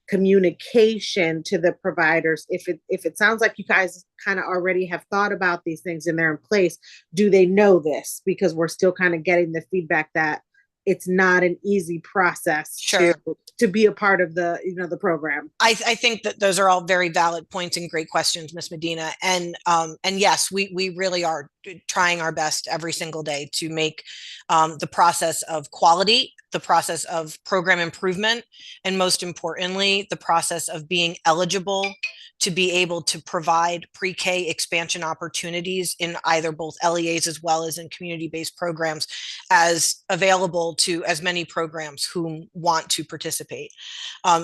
communication to the providers? If it sounds like you guys kind of already have thought about these things and they're in place, do they know this? Because we're still kind of getting the feedback that it's not an easy process Sure. to be a part of the, the program. I think that those are all very valid points and great questions, Ms. Medina. And yes, we really are trying our best every single day to make the process of quality, the process of program improvement, and most importantly, the process of being eligible to be able to provide pre-K expansion opportunities in either both LEAs as well as in community-based programs as available to as many programs who want to participate.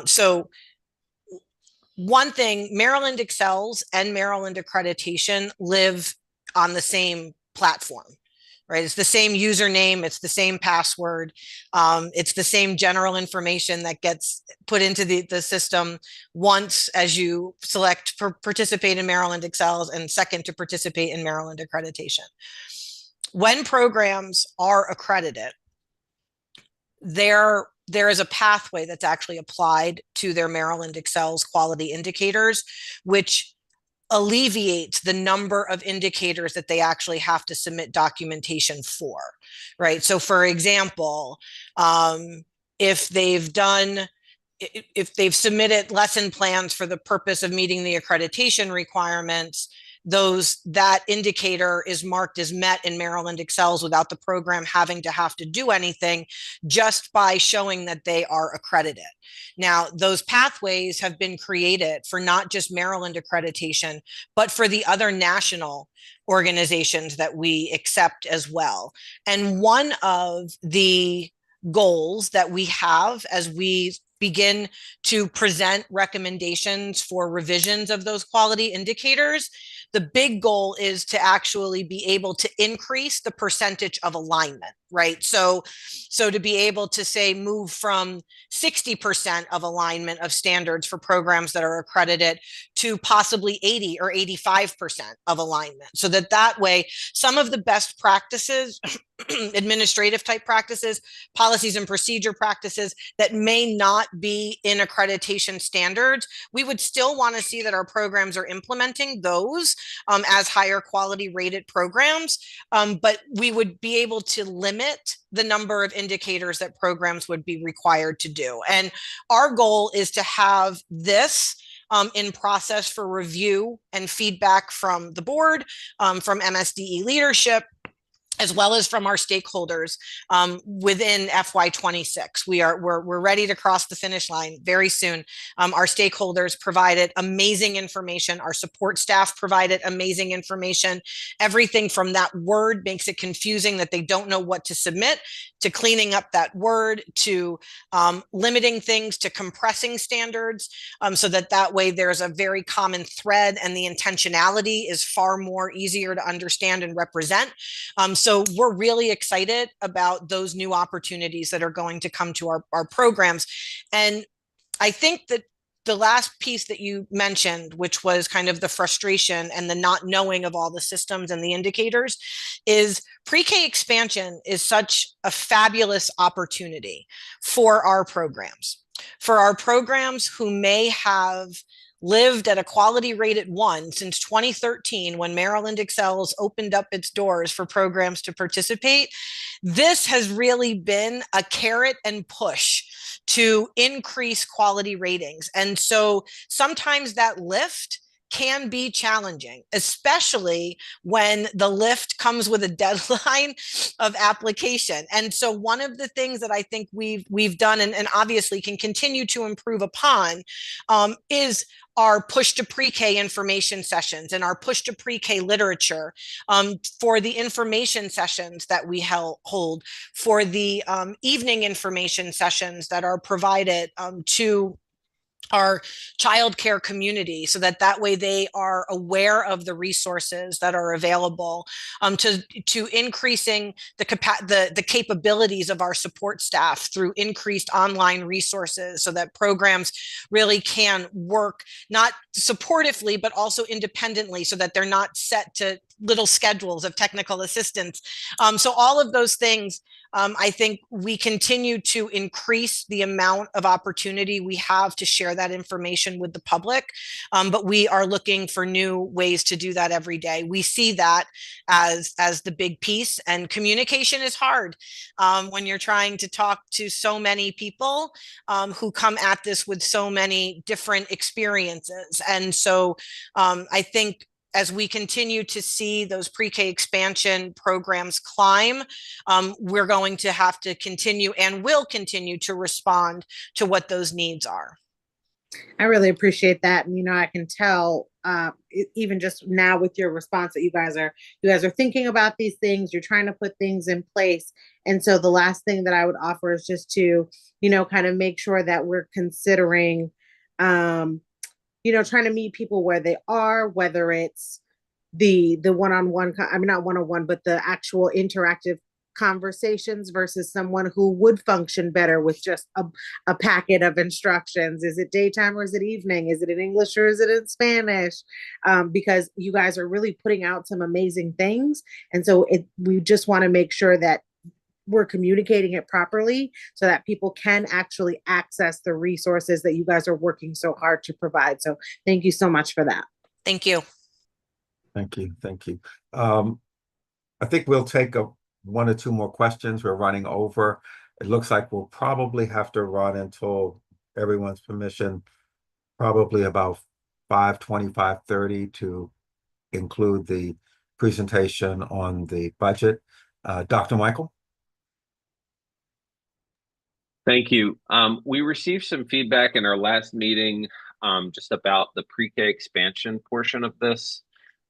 So one thing, Maryland Excels and Maryland Accreditation live on the same platform, right? It's the same username, it's the same password, it's the same general information that gets put into the system once as you select participate in Maryland Excels, and second to participate in Maryland Accreditation. When programs are accredited, there is a pathway that's actually applied to their Maryland Excels quality indicators, which alleviates the number of indicators that they actually have to submit documentation for, right? So for example, if they've submitted lesson plans for the purpose of meeting the accreditation requirements, that indicator is marked as met in Maryland Excels without the program having to have to do anything, just by showing that they are accredited. Now, those pathways have been created for not just Maryland Accreditation, but for the other national organizations that we accept as well. And one of the goals that we have as we begin to present recommendations for revisions of those quality indicators, the big goal is to actually be able to increase the percentage of alignment, right? So to be able to say move from 60% of alignment of standards for programs that are accredited to possibly 80 or 85% of alignment. So that way, some of the best practices, administrative type practices, policies and procedure practices that may not be in accreditation standards, we would still want to see that our programs are implementing those as higher quality rated programs, but we would be able to limit the number of indicators that programs would be required to do. And our goal is to have this in process for review and feedback from the board, from MSDE leadership, as well as from our stakeholders within FY26. We're ready to cross the finish line very soon. Our stakeholders provided amazing information. Our support staff provided amazing information. Everything from that word makes it confusing that they don't know what to submit, to cleaning up that word, to limiting things, to compressing standards, so that way there's a very common thread and the intentionality is far more easier to understand and represent. So we're really excited about those new opportunities that are going to come to our programs. And I think that the last piece that you mentioned, which was kind of the frustration and the not knowing of all the systems and the indicators, is pre-K expansion is such a fabulous opportunity for our programs. For our programs who may have lived at a quality rated 1 since 2013, when Maryland Excels opened up its doors for programs to participate, this has really been a carrot and push to increase quality ratings. And so sometimes that lift can be challenging, especially when the lift comes with a deadline of application. And so one of the things that I think we've done and obviously can continue to improve upon is our push to pre-K information sessions and our push to pre-K literature, for the information sessions that we hold, for the evening information sessions that are provided to our childcare community, so that way they are aware of the resources that are available, to increasing the capabilities of our support staff through increased online resources, so that programs really can work not supportively but also independently, so that they're not set to little schedules of technical assistance. So all of those things, I think we continue to increase the amount of opportunity we have to share that information with the public, but we are looking for new ways to do that every day. We see that as the big piece, and communication is hard when you're trying to talk to so many people who come at this with so many different experiences. And so I think as we continue to see those pre-K expansion programs climb, we're going to have to continue and will continue to respond to what those needs are. I really appreciate that. And, I can tell, even just now with your response, that you guys are thinking about these things, you're trying to put things in place. And so the last thing that I would offer is just to, kind of make sure that we're considering, trying to meet people where they are, whether it's the one-on-one, not one-on-one, but the actual interactive conversations versus someone who would function better with just a packet of instructions. Is it daytime or is it evening? Is it in English or is it in Spanish? Because you guys are really putting out some amazing things. And so we just want to make sure that we're communicating it properly so that people can actually access the resources that you guys are working so hard to provide. So thank you so much for that. Thank you. Thank you. Thank you. I think we'll take one or two more questions. We're running over. It looks like we'll probably have to run until everyone's permission, probably about 5:20, 5:30 to include the presentation on the budget. Dr. Michael? Thank you. We received some feedback in our last meeting just about the pre-K expansion portion of this.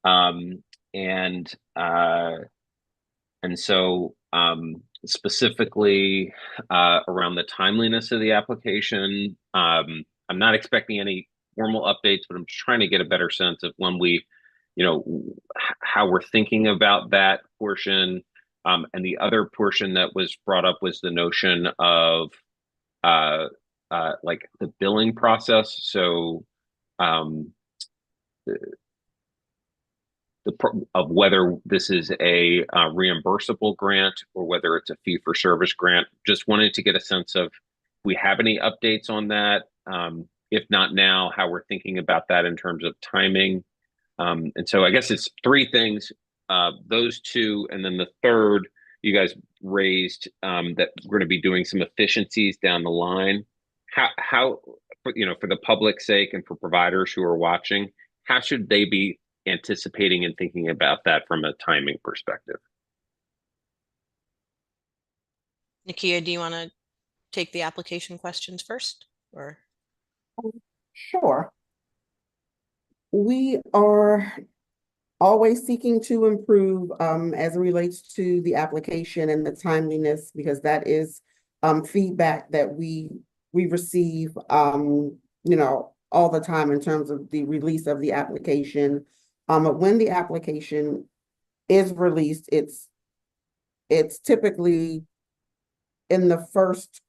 And so specifically around the timeliness of the application, I'm not expecting any formal updates, but I'm just trying to get a better sense of when we, how we're thinking about that portion. And the other portion that was brought up was the notion of like the billing process. So of whether this is a reimbursable grant or whether it's a fee-for-service grant. Just wanted to get a sense of, we have any updates on that? If not now, how we're thinking about that in terms of timing. And so I guess it's three things, those two, and then the third you guys raised, that we're going to be doing some efficiencies down the line. How for the public's sake and for providers who are watching, how should they be anticipating and thinking about that from a timing perspective? Nakia, do you want to take the application questions first, or? Sure. We are always seeking to improve as it relates to the application and the timeliness, because that is feedback that we receive all the time in terms of the release of the application. When the application is released, it's typically in the first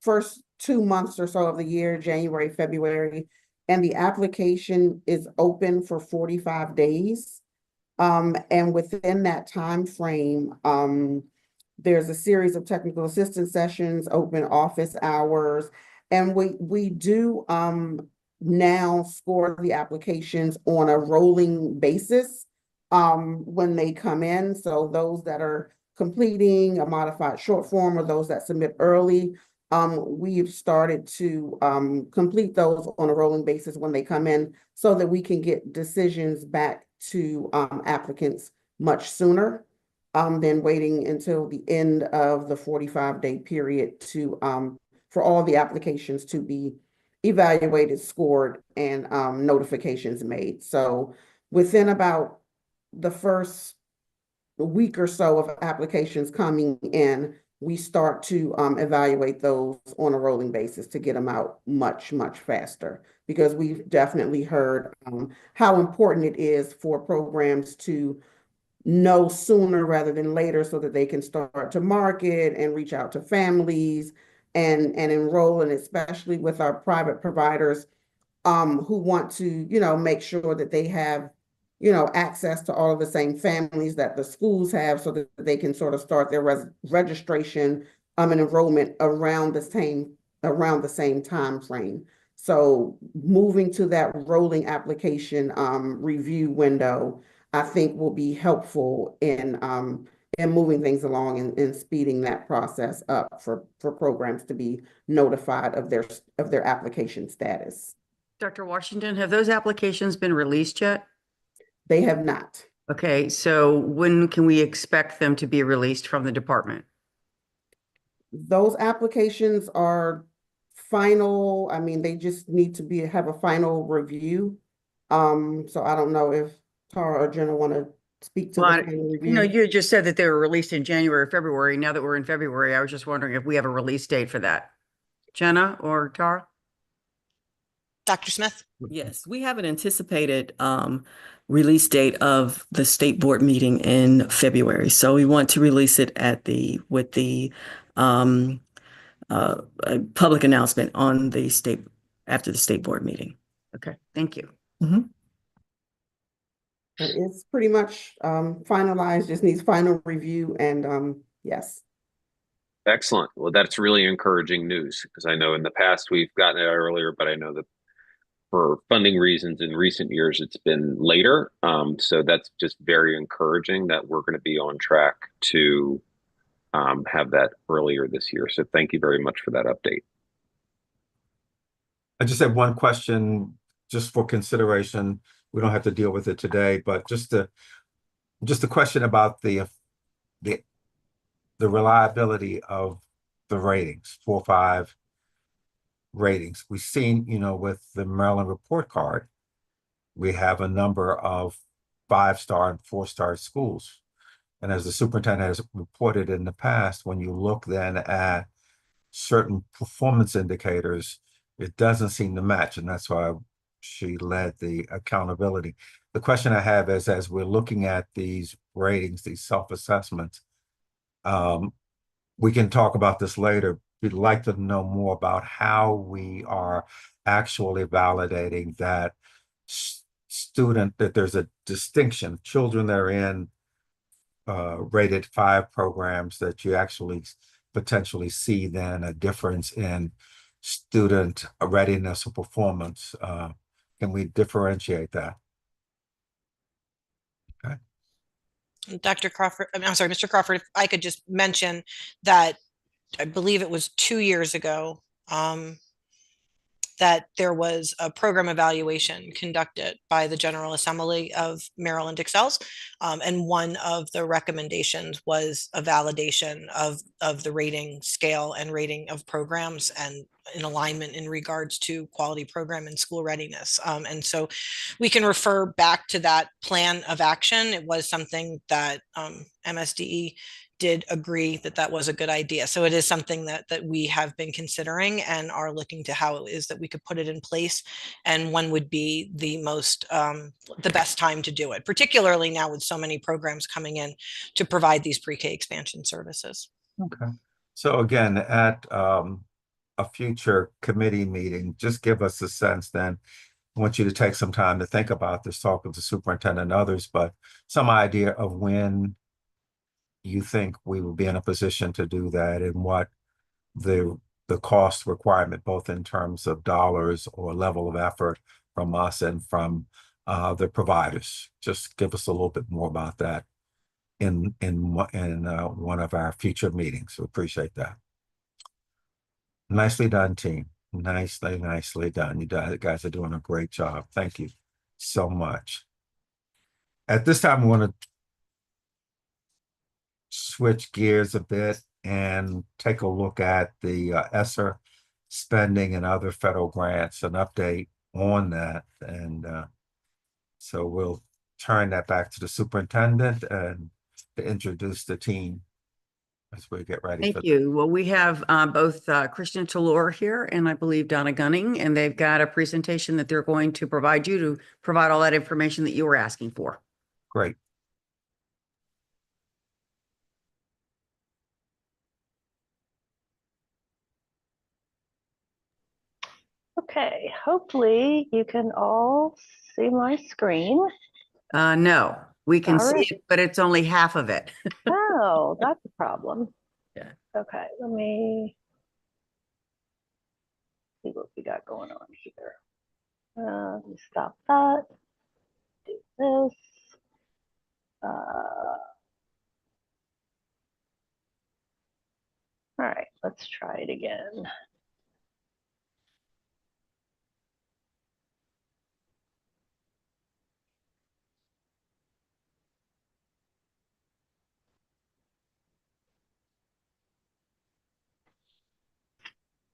2 months or so of the year, January, February, and the application is open for 45 days. And within that time frame, there's a series of technical assistance sessions, open office hours, and we do now score the applications on a rolling basis when they come in. So those that are completing a modified short form or those that submit early, we've started to complete those on a rolling basis when they come in, so that we can get decisions back to applicants much sooner than waiting until the end of the 45-day period to for all the applications to be evaluated, scored, and notifications made. So within about the first week or so of applications coming in, we start to evaluate those on a rolling basis to get them out much, much faster, because we've definitely heard how important it is for programs to know sooner rather than later, so that they can start to market and reach out to families and enroll, and especially with our private providers who want to, make sure that they have access to all of the same families that the schools have, so that they can sort of start their registration and enrollment around the same time frame. So moving to that rolling application review window, I think, will be helpful in moving things along and speeding that process up for programs to be notified of their application status. Dr. Washington, have those applications been released yet? They have not. Okay, so when can we expect them to be released from the department? Those applications are final. I mean, they just need to have a final review. So I don't know if Tara or Jenna want to speak to the final review. You just said that they were released in January, February. Now that we're in February, I was just wondering if we have a release date for that. Jenna or Tara? Dr. Smith? Yes, we have an anticipated release date of the state board meeting in February. So we want to release it with the public announcement on after the state board meeting. Okay, thank you. But it's pretty much finalized, just needs final review, and yes. Excellent. Well, that's really encouraging news, because I know in the past we've gotten it earlier, but I know that for funding reasons in recent years, it's been later. So that's just very encouraging that we're going to be on track to have that earlier this year. So thank you very much for that update. I just have one question, just for consideration. We don't have to deal with it today, but just a question about the reliability of the ratings, 4 or 5 ratings. We've seen, with the Maryland report card, we have a number of 5-star and 4-star schools. And as the superintendent has reported in the past, when you look then at certain performance indicators, it doesn't seem to match. And that's why she led the accountability. The question I have is, as we're looking at these ratings, these self-assessments, we can talk about this later. We'd like to know more about how we are actually validating that that there's a distinction. Children that are in rated 5 programs, that you actually potentially see then a difference in student readiness or performance. Can we differentiate that? Okay. Dr. Crawford, I'm sorry, Mr. Crawford, if I could just mention that I believe it was 2 years ago that that there was a program evaluation conducted by the General Assembly of Maryland Excels. And one of the recommendations was a validation of the rating scale and rating of programs and in alignment in regards to quality program and school readiness. And so we can refer back to that plan of action. It was something that MSDE did agree that that was a good idea. So it is something that we have been considering and are looking to how it is that we could put it in place, and when would be the most the best time to do it, particularly now with so many programs coming in to provide these pre-K expansion services. Okay. So again, at a future committee meeting, just give us a sense then. I want you to take some time to think about this, talk with the superintendent and others, but some idea of when you think we will be in a position to do that and what the cost requirement, both in terms of dollars or level of effort from us and from the providers. Just give us a little bit more about that in one of our future meetings. We appreciate that. Nicely done, team. Nicely done. You guys are doing a great job. Thank you so much. At this time, we want to switch gears a bit and take a look at the ESSER spending and other federal grants, an update on that. And so we'll turn that back to the superintendent and to introduce the team as we get ready. Thank you. Well, we have both Christian Talor here and I believe Donna Gunning, and they've got a presentation that they're going to provide you to provide all that information that you were asking for. Great. Okay, hopefully you can all see my screen. No, we can All see right. it, but it's only half of it. Oh, that's a problem. Yeah. Okay, let me see what we got going on here. Let me stop that. Do this. All right, let's try it again.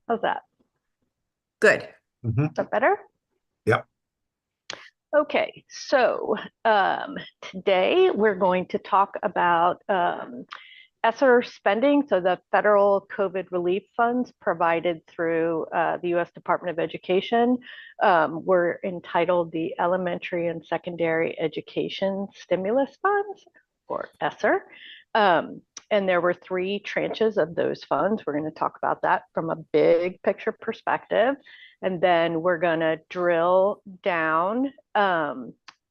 How's that? Good. Is that better? Yep. Okay, so today we're going to talk about ESSER spending, so the federal COVID relief funds provided through the U.S. Department of Education were entitled the Elementary and Secondary Education Stimulus Funds, or ESSER. And there were 3 tranches of those funds. We're going to talk about that from a big picture perspective. And then we're going to drill down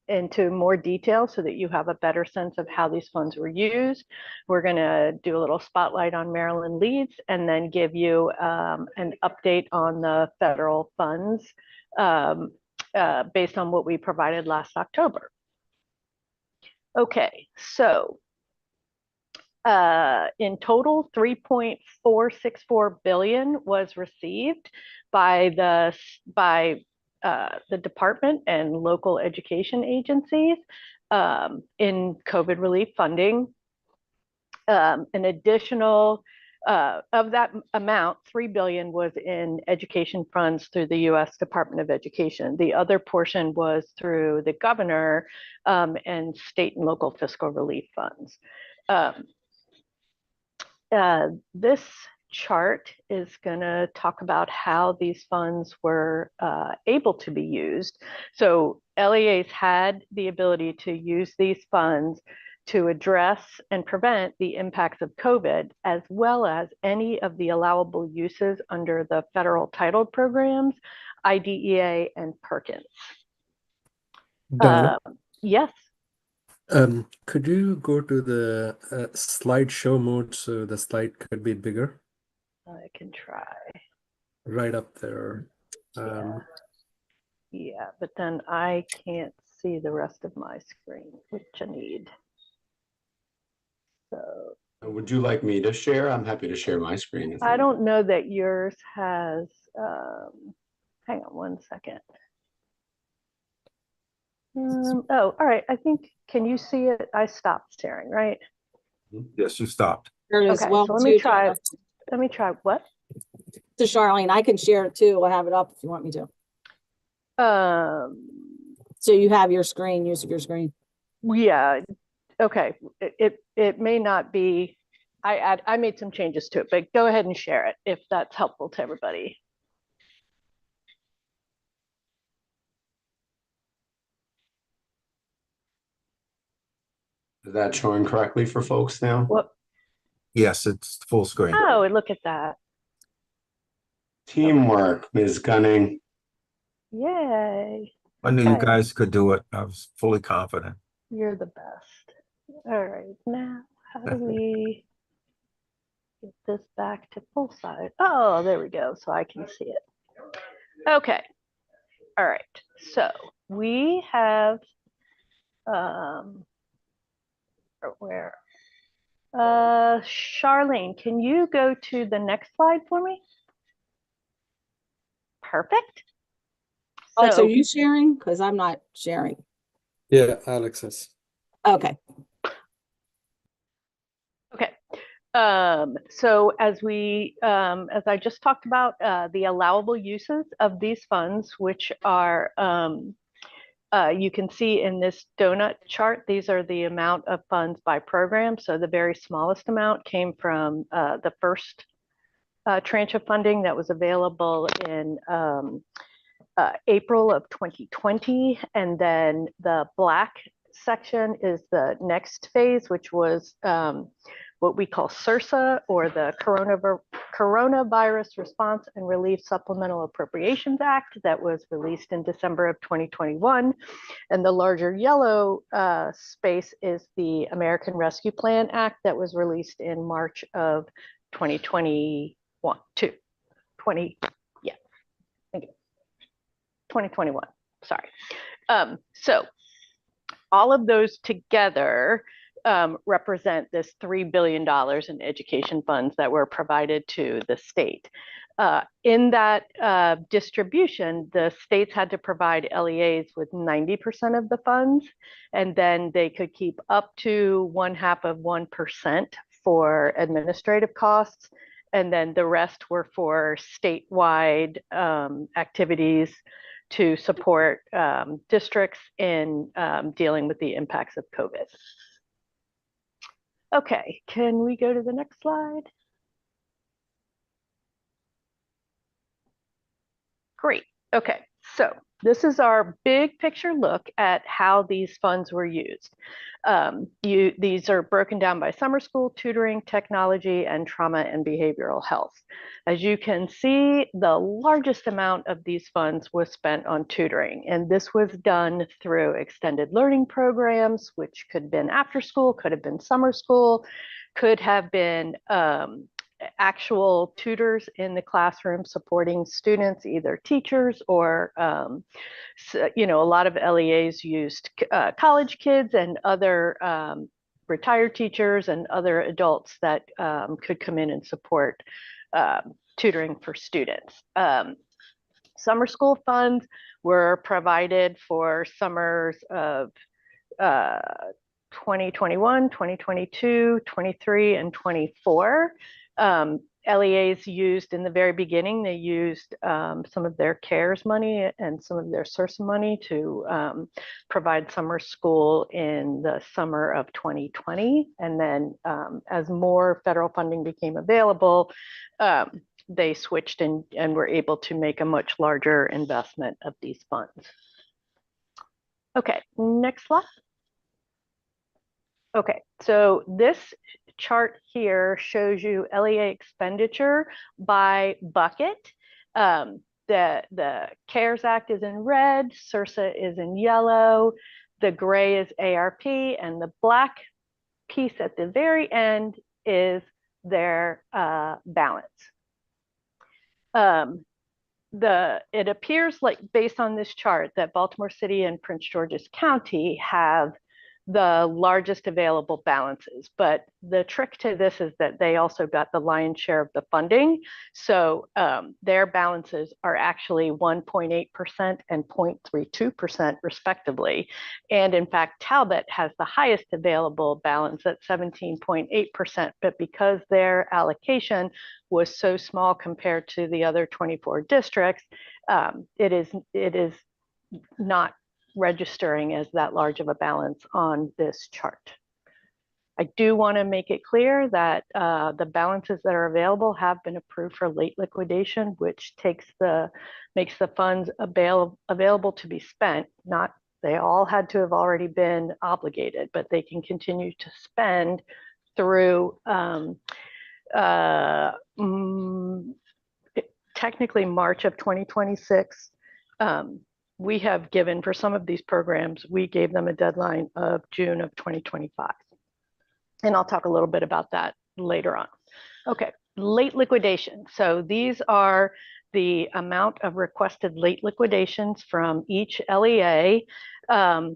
into more detail so that you have a better sense of how these funds were used. We're going to do a little spotlight on Maryland Leads and then give you an update on the federal funds based on what we provided last October. Okay, so in total, $3.464 billion was received by the department and local education agencies in COVID relief funding. An additional of that amount, $3 billion was in education funds through the U.S. Department of Education. The other portion was through the governor and state and local fiscal relief funds. This chart is going to talk about how these funds were able to be used. So LEAs had the ability to use these funds to address and prevent the impacts of COVID, as well as any of the allowable uses under the federal title programs, IDEA and Perkins. Donna, Yes. could you go to the slideshow mode so the slide could be bigger? I can try. Right up there. Yeah, but then I can't see the rest of my screen, which I need. So would you like me to share? I'm happy to share my screen. I don't know that yours has hang on one second. Oh, all right. I think, can you see it? I stopped sharing, right? Yes, you stopped. There it is. Okay, Well, so let me try. Jennifer. Let me try what? To Charlene, I can share it too. I have it up if you want me to. So you have your screen, use your screen. Yeah. Okay. It may not be. I made some changes to it, but go ahead and share it if that's helpful to everybody. Is that showing correctly for folks now? What? Yes, it's full screen. Oh, and look at that. Teamwork, Ms. Gunning. Yay. I knew you Okay. guys could do it. I was fully confident. You're the best. All right. Now, how do we get this back to full size? Oh, there we go. So I can see it. Okay. All right. So we have, where? Charlene, can you go to the next slide for me? Perfect. Alex, are you sharing? Because I'm not sharing. Yeah, Alex is. Okay. Okay. So as I just talked about, the allowable uses of these funds, which are, you can see in this donut chart, these are the amount of funds by program. So the very smallest amount came from the first tranche of funding that was available in April of 2020. And then the black section is the next phase, which was what we call CRSA, or the Coronavirus Response and Relief Supplemental Appropriations Act, that was released in December of 2021. And the larger yellow space is the American Rescue Plan Act that was released in March of 2021, 2021, sorry. So all of those together represent this $3 billion in education funds that were provided to the state. In that distribution, the states had to provide LEAs with 90% of the funds, and then they could keep up to 0.5% for administrative costs. And then the rest were for statewide activities to support districts in dealing with the impacts of COVID. Okay, can we go to the next slide? Great. Okay, so this is our big picture look at how these funds were used. These are broken down by summer school, tutoring, technology, and trauma and behavioral health. As you can see, the largest amount of these funds was spent on tutoring, and this was done through extended learning programs, which could have been after school, could have been summer school, could have been actual tutors in the classroom supporting students, either teachers or, a lot of LEAs used college kids and other retired teachers and other adults that could come in and support tutoring for students. Summer school funds were provided for summers of 2021, 2022, 23, and 24. LEAs used in the very beginning, they used some of their CARES money and some of their SRSA money to provide summer school in the summer of 2020. And then as more federal funding became available, they switched and were able to make a much larger investment of these funds. Okay, next slide. Okay, so this chart here shows you LEA expenditure by bucket. The CARES Act is in red, SRSA is in yellow, the gray is ARP, and the black piece at the very end is their balance. It appears like, based on this chart, that Baltimore City and Prince George's County have the largest available balances. But the trick to this is that they also got the lion's share of the funding. So their balances are actually 1.8% and 0.32% respectively. And in fact, Talbot has the highest available balance at 17.8%, but because their allocation was so small compared to the other 24 districts, it is not registering as that large of a balance on this chart. I do want to make it clear that the balances that are available have been approved for late liquidation, which makes the funds available to be spent. Not they all had to have already been obligated, but they can continue to spend through technically March of 2026. We have given, for some of these programs, we gave them a deadline of June of 2025. And I'll talk a little bit about that later on. Okay, late liquidation. So these are the amount of requested late liquidations from each LEA. The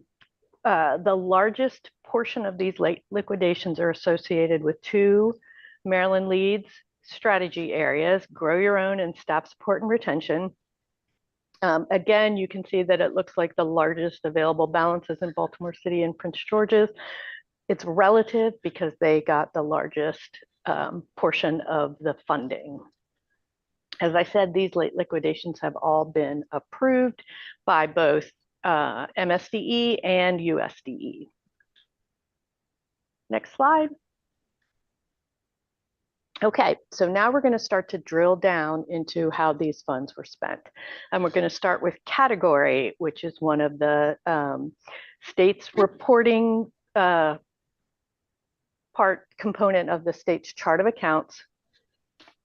largest portion of these late liquidations are associated with two Maryland Leads strategy areas, grow your own and staff support and retention. Again, you can see that it looks like the largest available balances in Baltimore City and Prince George's. It's relative because they got the largest portion of the funding. As I said, these late liquidations have all been approved by both MSDE and USDE. Next slide. Okay, so now we're going to start to drill down into how these funds were spent. And we're going to start with category, which is one of the state's reporting component of the state's chart of accounts.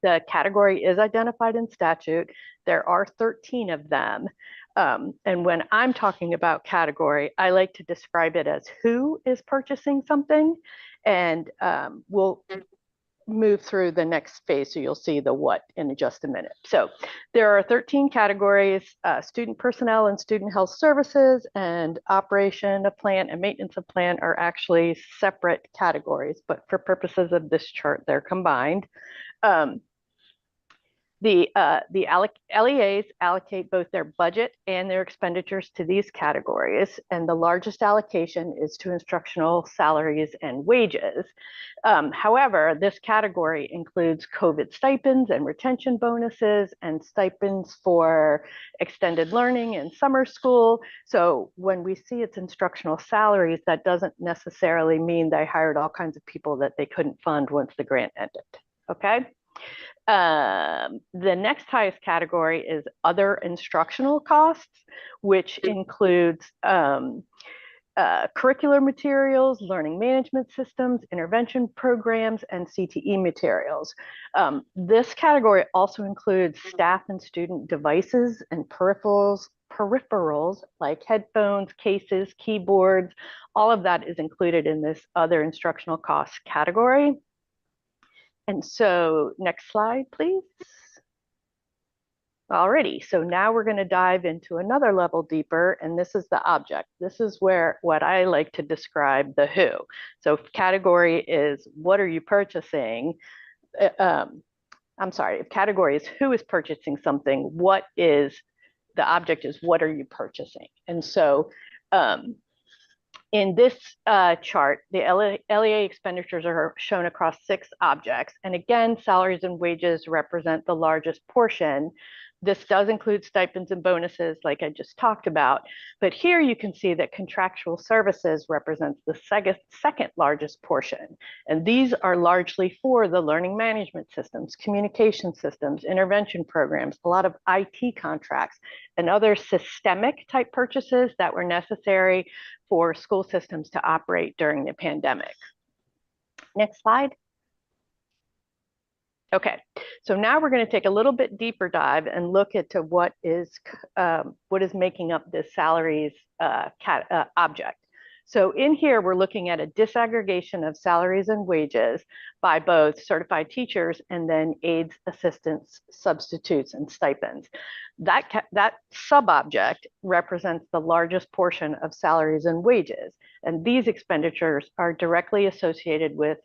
The category is identified in statute. There are 13 of them. And when I'm talking about category, I like to describe it as who is purchasing something. And we'll move through the next phase, so you'll see the what in just a minute. So there are 13 categories: student personnel and student health services, and operation of plant and maintenance of plant are actually separate categories, but for purposes of this chart, they're combined. The LEAs allocate both their budget and their expenditures to these categories, and the largest allocation is to instructional salaries and wages. However, this category includes COVID stipends and retention bonuses and stipends for extended learning and summer school. So when we see it's instructional salaries, that doesn't necessarily mean they hired all kinds of people that they couldn't fund once the grant ended, okay? The next highest category is other instructional costs, which includes curricular materials, learning management systems, intervention programs, and CTE materials. This category also includes staff and student devices and peripherals like headphones, cases, keyboards. All of that is included in this other instructional costs category. And so next slide, please. Alrighty, so now we're going to dive into another level deeper, and this is the object. This is where what I like to describe the who. So category is what are you purchasing? I'm sorry, if category is who is purchasing something, what is the object is what are you purchasing? And so in this chart, the LEA expenditures are shown across 6 objects. And again, salaries and wages represent the largest portion. This does include stipends and bonuses like I just talked about. But here you can see that contractual services represents the second largest portion. And these are largely for the learning management systems, communication systems, intervention programs, a lot of IT contracts, and other systemic type purchases that were necessary for school systems to operate during the pandemic. Next slide. Okay, so now we're going to take a little bit deeper dive and look into what is making up this salaries object. So in here, we're looking at a disaggregation of salaries and wages by both certified teachers and then aides, assistants, substitutes, and stipends. That sub-object represents the largest portion of salaries and wages. And these expenditures are directly associated with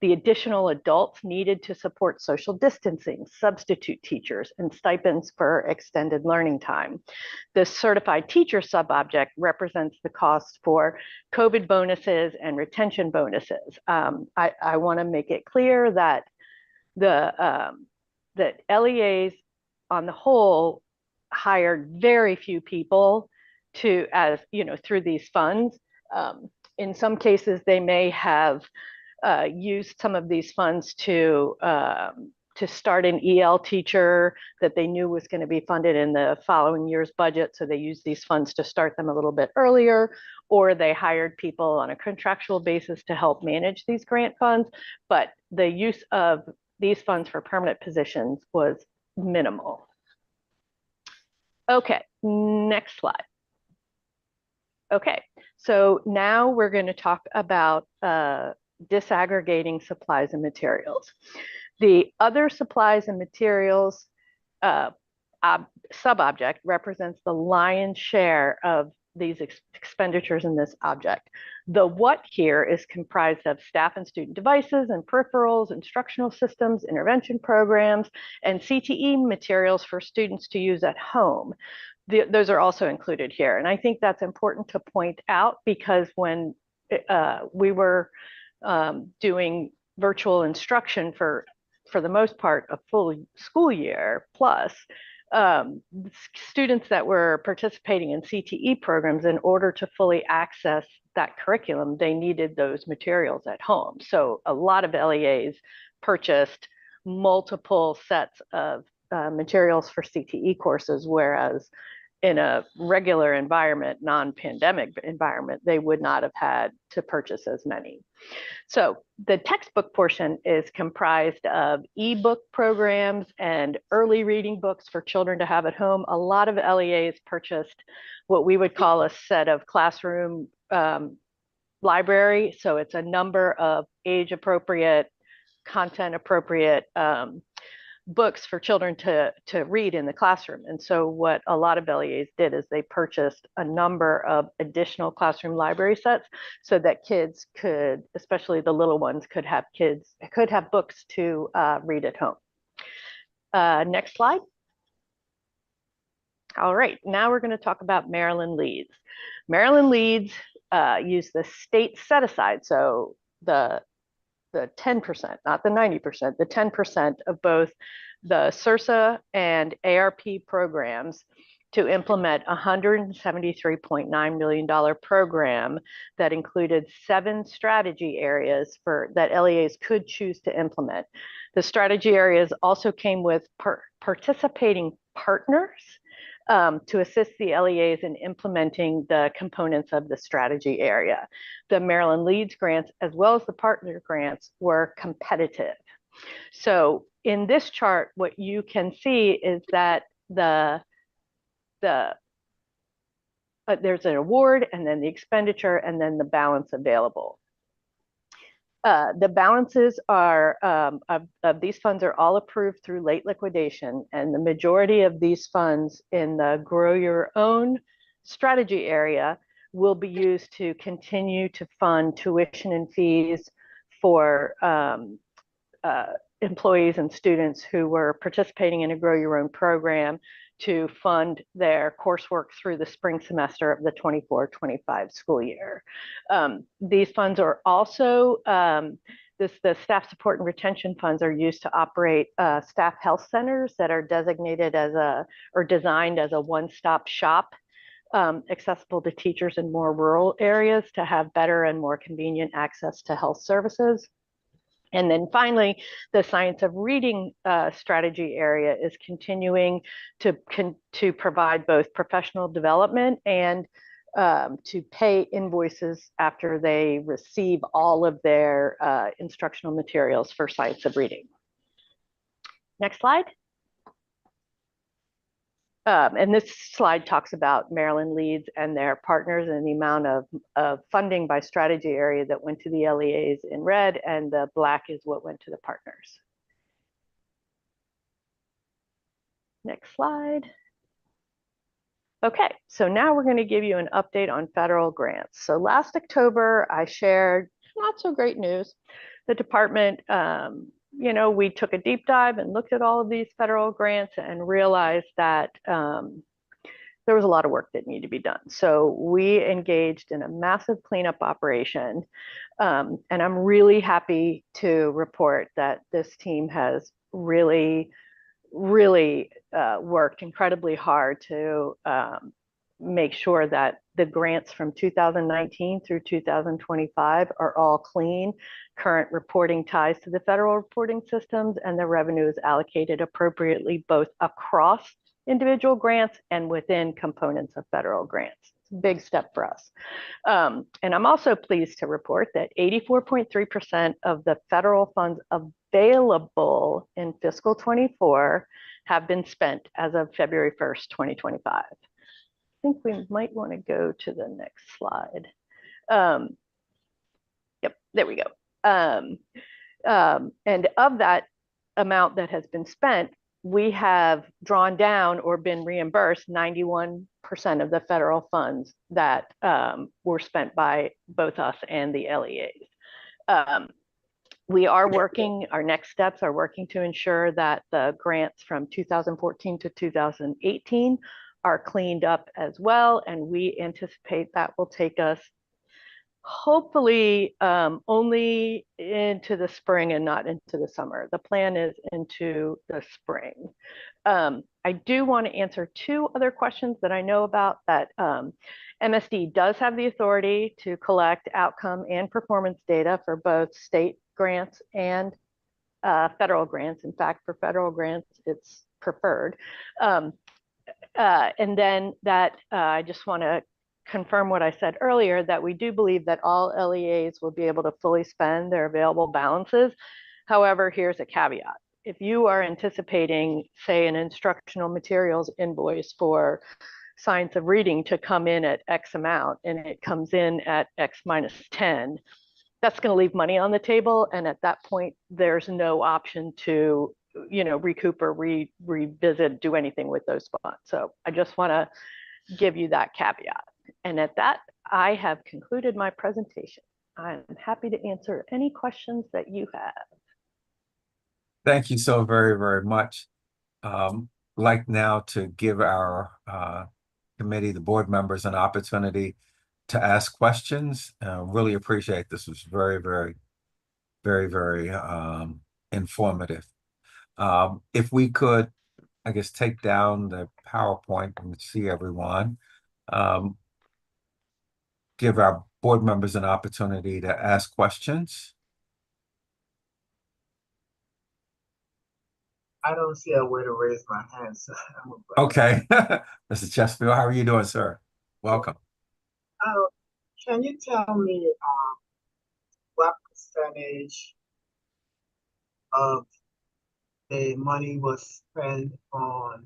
the additional adults needed to support social distancing, substitute teachers, and stipends for extended learning time. The certified teacher sub-object represents the cost for COVID bonuses and retention bonuses. I want to make it clear that that LEAs on the whole hired very few people through these funds. In some cases, they may have used some of these funds to start an EL teacher that they knew was going to be funded in the following year's budget. So they used these funds to start them a little bit earlier, or they hired people on a contractual basis to help manage these grant funds. But the use of these funds for permanent positions was minimal. Okay, next slide. Okay, so now we're going to talk about disaggregating supplies and materials. The other supplies and materials sub-object represents the lion's share of these expenditures in this object. The what here is comprised of staff and student devices and peripherals, instructional systems, intervention programs, and CTE materials for students to use at home. Those are also included here. And I think that's important to point out because when we were doing virtual instruction for the most part, a full school year plus, students that were participating in CTE programs, in order to fully access that curriculum, they needed those materials at home. So a lot of LEAs purchased multiple sets of materials for CTE courses, whereas in a regular environment, non-pandemic environment, they would not have had to purchase as many. So the textbook portion is comprised of ebook programs and early reading books for children to have at home. A lot of LEAs purchased what we would call a set of classroom library. So it's a number of age-appropriate, content-appropriate books for children to read in the classroom. And so what a lot of LEAs did is they purchased a number of additional classroom library sets so that kids could, especially the little ones, could have books to read at home. Next slide. All right, now we're going to talk about Maryland Leads. Maryland Leads use the state set aside, so the 10%, not the 90%, the 10% of both the SRSA and ARP programs to implement a $173.9 million program that included 7 strategy areas that LEAs could choose to implement. The strategy areas also came with participating partners to assist the LEAs in implementing the components of the strategy area. The Maryland Leads grants, as well as the partner grants, were competitive. So in this chart, what you can see is that there's an award, and then the expenditure, and then the balance available. The balances are of these funds are all approved through late liquidation, and the majority of these funds in the Grow Your Own strategy area will be used to continue to fund tuition and fees for employees and students who were participating in a Grow Your Own program to fund their coursework through the spring semester of the 24-25 school year. These funds are also, the staff support and retention funds are used to operate staff health centers that are designated as or designed as a one-stop shop, accessible to teachers in more rural areas to have better and more convenient access to health services. And then finally, the Science of Reading strategy area is continuing to provide both professional development and to pay invoices after they receive all of their instructional materials for Science of Reading. Next slide. And this slide talks about Maryland Leads and their partners and the amount of funding by strategy area that went to the LEAs in red, and the black is what went to the partners. Next slide. Okay, so now we're going to give you an update on federal grants. So last October, I shared not so great news. The department, you know, we took a deep dive and looked at all of these federal grants and realized that there was a lot of work that needed to be done. So we engaged in a massive cleanup operation. And I'm really happy to report that this team has really worked incredibly hard to make sure that the grants from 2019 through 2025 are all clean, current reporting ties to the federal reporting systems, and the revenue is allocated appropriately both across individual grants and within components of federal grants. It's a big step for us. And I'm also pleased to report that 84.3% of the federal funds available in fiscal 24 have been spent as of February 1st, 2025. I think we might want to go to the next slide. Yep, there we go. And of that amount that has been spent, we have drawn down or been reimbursed 91% of the federal funds that were spent by both us and the LEAs. We are working, our next steps are working to ensure that the grants from 2014 to 2018 are cleaned up as well. And we anticipate that will take us hopefully only into the spring and not into the summer. The plan is into the spring. I do want to answer two other questions that I know about that MSD does have the authority to collect outcome and performance data for both state grants and federal grants. In fact, for federal grants, it's preferred. And then that I just want to confirm what I said earlier, that we do believe that all LEAs will be able to fully spend their available balances. However, here's a caveat. If you are anticipating, say, an instructional materials invoice for science of reading to come in at X amount and it comes in at X minus 10, that's going to leave money on the table. And at that point, there's no option to, you know, recoup or revisit, do anything with those funds. So I just want to give you that caveat. And at that, I have concluded my presentation. I'm happy to answer any questions that you have. Thank you so very, very much. Like now to give our committee, the board members, an opportunity to ask questions. Really appreciate this. Was very, very, very, very informative. If we could, I guess, take down the PowerPoint and see everyone. Give our board members an opportunity to ask questions. I don't see a way to raise my hand. So Okay. Mr. Chesterfield, how are you doing, sir? Welcome. Can you tell me what percentage of the money was spent on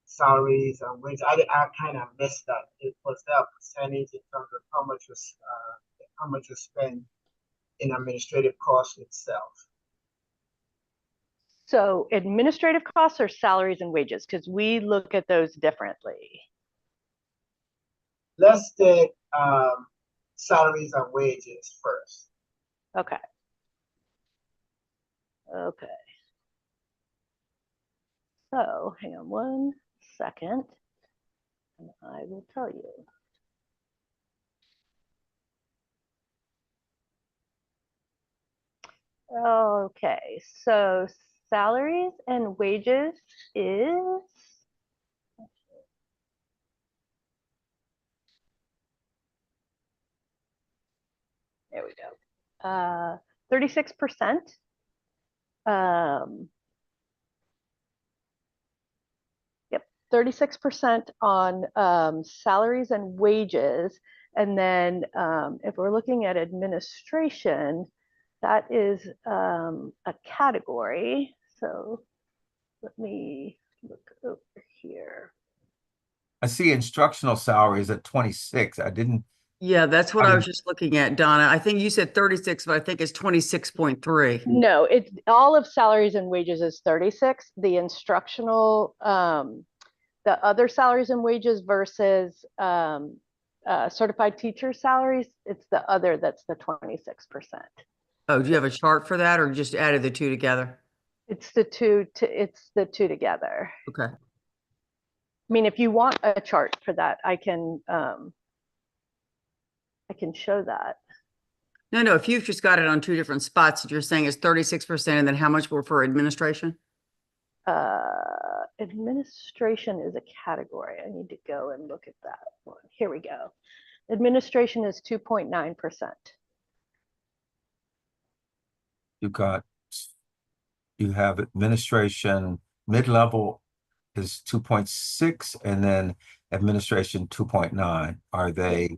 salaries and wages? I kind of missed that. Was there a percentage in terms of how much was spent in administrative costs itself? So administrative costs are salaries and wages, because we look at those differently. Let's take salaries and wages first. Okay. Okay. So hang on one second, and I will tell you. Okay, so salaries and wages is, there we go, 36%. Yep, 36% on salaries and wages. And then if we're looking at administration, that is a category. So let me look over here. I see instructional salaries at 26. I didn't, Yeah, that's what I I was mean- just looking at, Donna. I think you said 36, but I think it's 26.3. No, it's all of salaries and wages is 36. The instructional, the other salaries and wages versus certified teacher salaries, it's the other that's the 26%. Oh, do you have a chart for that or just added the two together? It's the two together. Okay. I mean, if you want a chart for that, I can show that. No, if you've just got it on two different spots, you're saying it's 36% and then how much were for administration? Administration is a category. I need to go and look at that one. Here we go. Administration is 2.9%. you have administration, mid-level is 2.6 and then administration 2.9. Are they,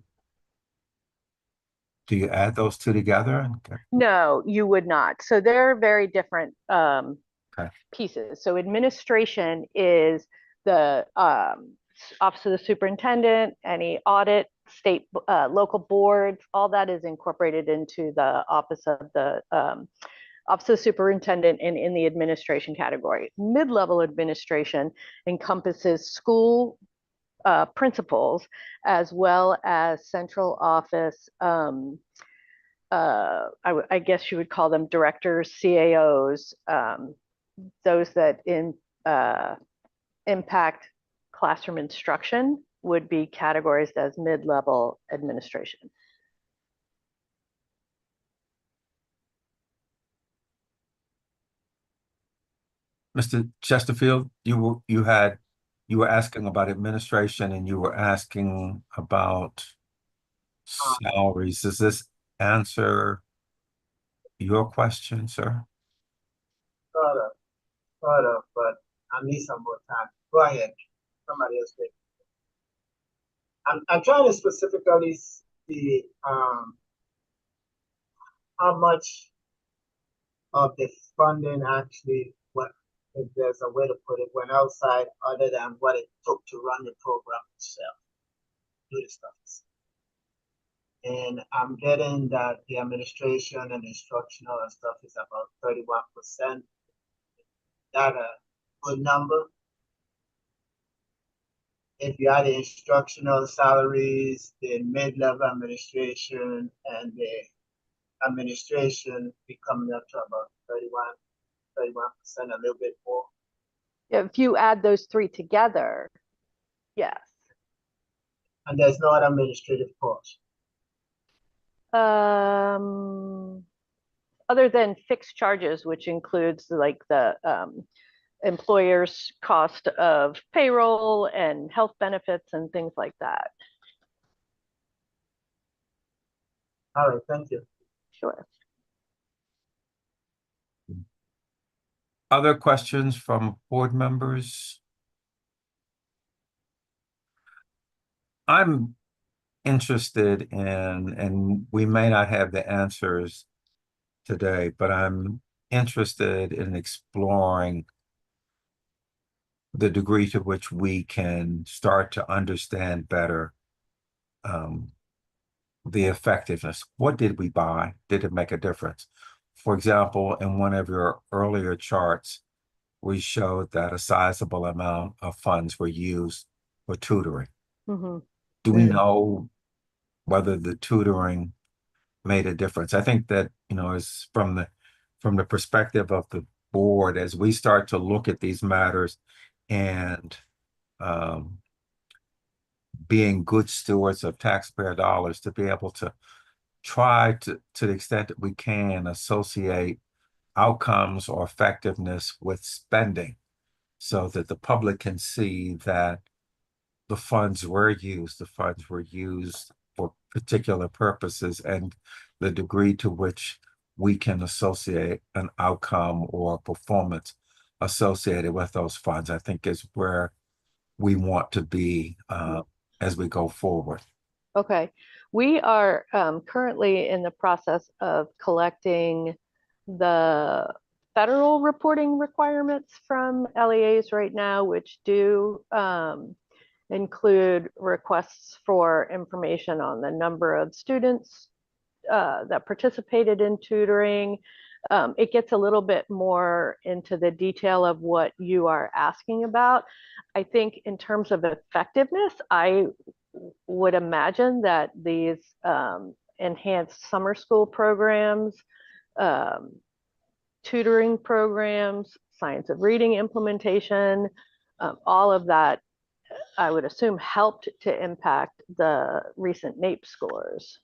do you add those two together? Okay. No, you would not. So they're very different Okay. pieces. So administration is the Office of the Superintendent, any audit, state, local boards, all that is incorporated into the Office of the Superintendent and in the administration category. Mid-level administration encompasses school principals as well as central office, I guess you would call them directors, CAOs, those that impact classroom instruction would be categorized as mid-level administration. Mr. Chesterfield, you were asking about administration and you were asking about salaries. Does this answer your question, sir? Sort of, but I need some more time. Go ahead. Somebody else take it. I'm trying to specifically see how much of the funding actually, what, if there's a way to put it, went outside other than what it took to run the program itself, do the stuff. And I'm getting that the administration and instructional and stuff is about 31%. That a good number? If you add the instructional salaries, the mid-level administration, and the administration be coming up to about 31%, a little bit more. If you add those three together, yes. And there's no other administrative cost. Other than fixed charges, which includes like the employer's cost of payroll and health benefits and things like that. All right, thank you. Sure. Other questions from board members? I'm interested in, and we may not have the answers today, but I'm interested in exploring the degree to which we can start to understand better the effectiveness. What did we buy? Did it make a difference? For example, in one of your earlier charts, we showed that a sizable amount of funds were used for tutoring. Mm-hmm. Do we know whether the tutoring made a difference? I think that, is from the perspective of the board, as we start to look at these matters and being good stewards of taxpayer dollars, to be able to try to the extent that we can, associate outcomes or effectiveness with spending so that the public can see that the funds were used for particular purposes, and the degree to which we can associate an outcome or performance associated with those funds, I think is where we want to be as we go forward. Okay. We are currently in the process of collecting the federal reporting requirements from LEAs right now, which do include requests for information on the number of students that participated in tutoring. It gets a little bit more into the detail of what you are asking about. I think in terms of effectiveness, I would imagine that these enhanced summer school programs, tutoring programs, science of reading implementation, all of that, I would assume, helped to impact the recent NAEP scores.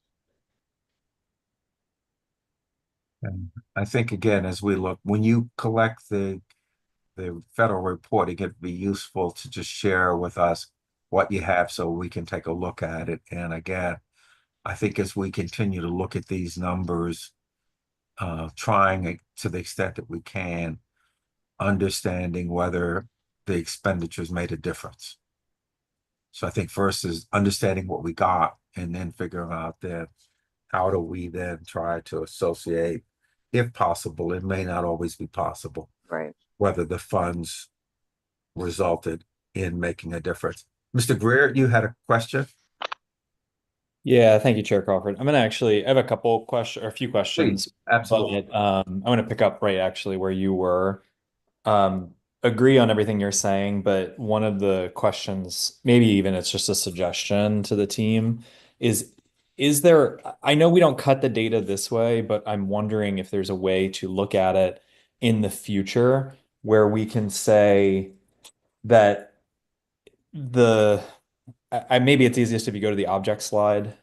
And I think again, as we look, when you collect the federal report, it could be useful to just share with us what you have so we can take a look at it. And again, I think as we continue to look at these numbers, trying to the extent that we can, understanding whether the expenditures made a difference. So I think first is understanding what we got and then figuring out that how do we then try to associate, if possible, it may not always be possible, right, whether the funds resulted in making a difference. Mr. Greer, you had a question? Yeah, thank you, Chair Crawford. I have a couple questions or a few questions. Please, absolutely. But, I want to pick up right actually where you were. Agree on everything you're saying, but one of the questions, maybe even it's just a suggestion to the team, is there, I know we don't cut the data this way, but I'm wondering if there's a way to look at it in the future where we can say that maybe it's easiest if you go to the object slide.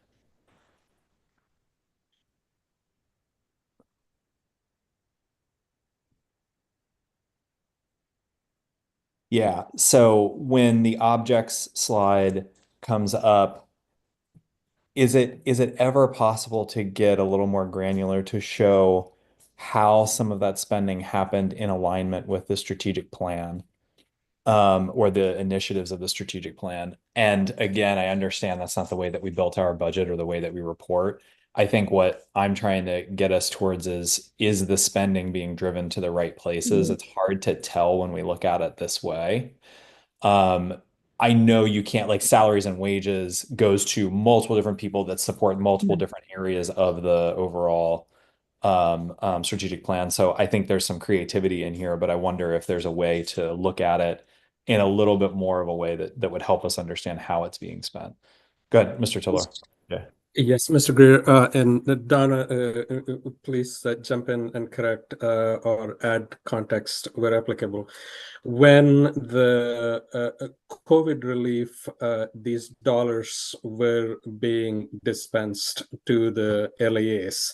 Yeah, so when the objects slide comes up, is it ever possible to get a little more granular to show how some of that spending happened in alignment with the strategic plan, or the initiatives of the strategic plan? And again, I understand that's not the way that we built our budget or the way that we report. I think what I'm trying to get us towards is the spending being driven to the right places? It's hard to tell when we look at it this way. I know you can't, like, salaries and wages goes to multiple different people that support multiple different areas of the overall strategic plan. So I think there's some creativity in here, but I wonder if there's a way to look at it in a little bit more of a way that would help us understand how it's being spent. Good, Mr. Tiller. Yeah. Yes, Mr. Greer, and Donna, please jump in and correct or add context where applicable. When the COVID relief, these dollars were being dispensed to the LEAs,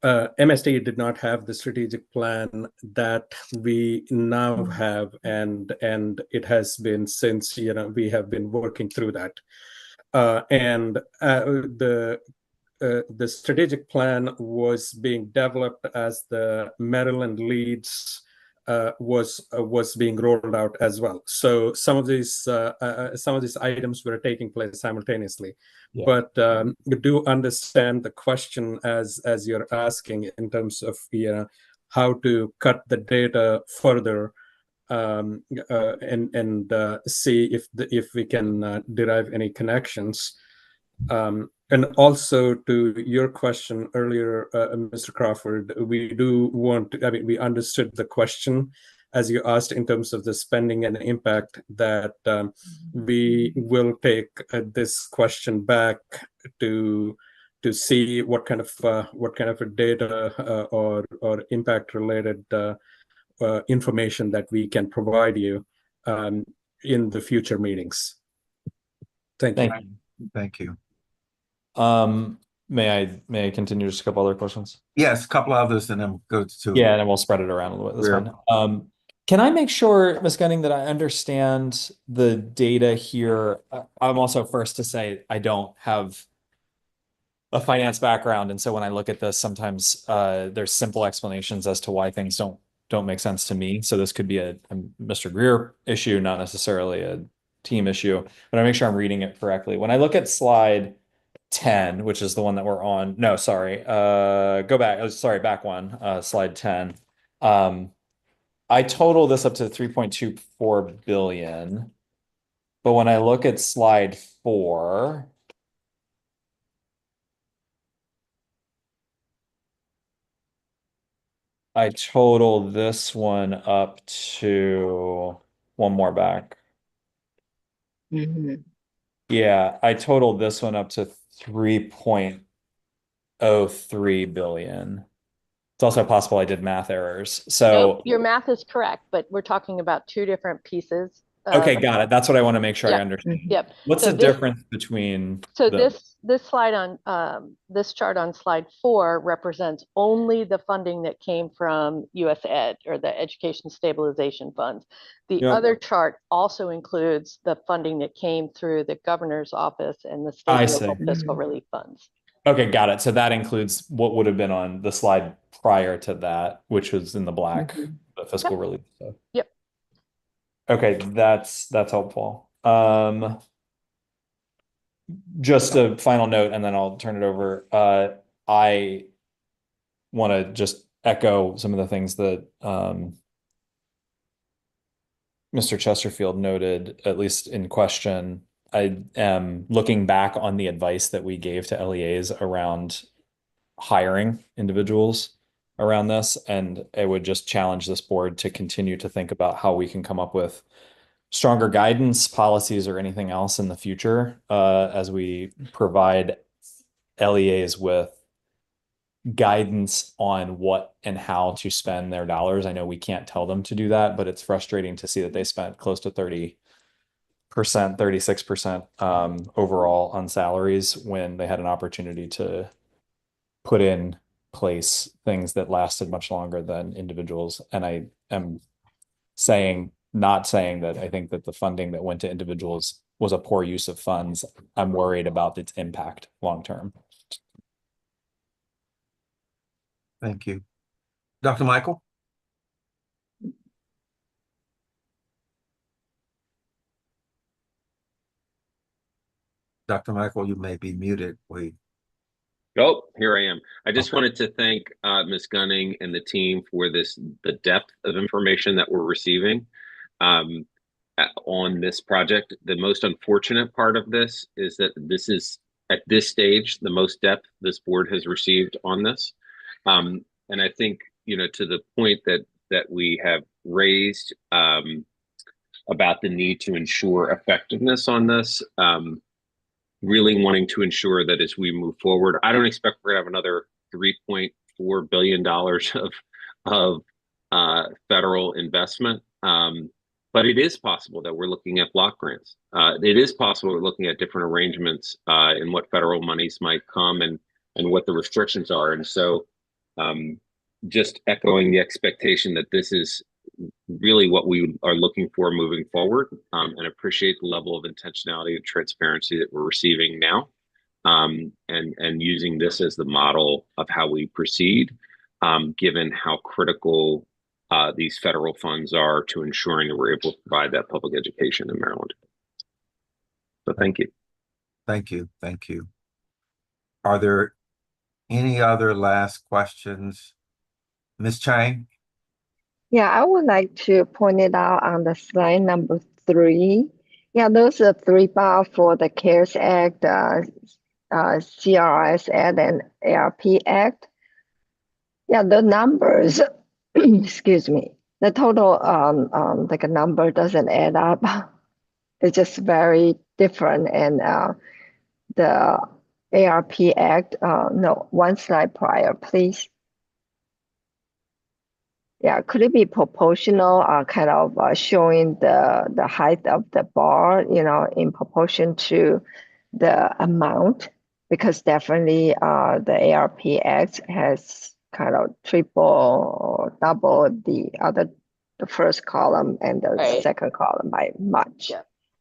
MSD did not have the strategic plan that we now have, and it has been since, we have been working through that. The strategic plan was being developed as the Maryland Leads was being rolled out as well. So some of these items were taking place simultaneously. Yeah. But you do understand the question as you're asking in terms of how to cut the data further. And see if we can derive any connections. And also to your question earlier, Mr. Crawford, we do want to, we understood the question as you asked in terms of the spending and impact, that we will take this question back to see what kind of a data or impact related information that we can provide you in the future meetings. Thank you. Thank you. May I continue just a couple other questions? Yes, a couple others, and then go to. Yeah, and then we'll spread it around a little bit. That's fine. Can I make sure, Ms. Gunning, that I understand the data here? I'm also first to say I don't have a finance background, and so when I look at this, sometimes there's simple explanations as to why things don't make sense to me. So this could be a Mr. Greer issue, not necessarily a team issue, but I make sure I'm reading it correctly. When I look at slide 10, which is the one that we're on, no, sorry, go back. Oh, sorry, back one, slide 10. I total this up to 3.24 billion, But when I look at slide 4, I total this one up to one more back. Mhm. Yeah, I totaled this one up to 3.03 billion. It's also possible I did math errors. So, Nope, your math is correct, but we're talking about two different pieces. okay, got it. That's what I want to make sure I Yep. understand. Yep. What's So the this- difference between So the this slide on this chart on slide 4 represents only the funding that came from US Ed, or the Education Stabilization Funds. The Yep. other chart also includes the funding that came through the governor's office and the state I and local see. fiscal relief funds. Okay, got it. So that includes what would have been on the slide prior to that, which was in the black, the fiscal relief stuff. Yep. Okay, that's helpful. Just a final note, and then I'll turn it over. I want to just echo some of the things that Mr. Chesterfield noted, at least in question. I am looking back on the advice that we gave to LEAs around hiring individuals around this, and I would just challenge this board to continue to think about how we can come up with stronger guidance, policies, or anything else in the future as we provide LEAs with guidance on what and how to spend their dollars. I know we can't tell them to do that, but it's frustrating to see that they spent close to 30%, 36% overall on salaries when they had an opportunity to put in place things that lasted much longer than individuals. And I am not saying that I think that the funding that went to individuals was a poor use of funds. I'm worried about its impact long term. Thank you. Dr. Michael? Dr. Michael, you may be muted. Oh, here I am. I just wanted to thank Ms. Gunning and the team for the depth of information that we're receiving on this project. The most unfortunate part of this is that this is, at this stage, the most depth this board has received on this. And I think, to the point that we have raised about the need to ensure effectiveness on this, really wanting to ensure that as we move forward, I don't expect we're gonna have another $3.4 billion of federal investment. But it is possible that we're looking at block grants. It is possible we're looking at different arrangements in what federal monies might come and what the restrictions are. And so just echoing the expectation that this is really what we are looking for moving forward, and appreciate the level of intentionality and transparency that we're receiving now, and using this as the model of how we proceed, given how critical these federal funds are to ensuring that we're able to provide that public education in Maryland. So thank you. Thank you. Thank you. Are there any other last questions? Ms. Chang? Yeah, I would like to point it out on the slide number 3. Yeah, those are 3 bar for the CARES Act, CRS Act, and ARP Act. Yeah, the numbers, excuse me, the total like a number doesn't add up. It's just very different. And the ARP Act, no, one slide prior, please. Yeah, could it be proportional, kind of showing the height of the bar, in proportion to the amount? Because definitely the ARP Act has kind of triple or double the first column and the second column by much.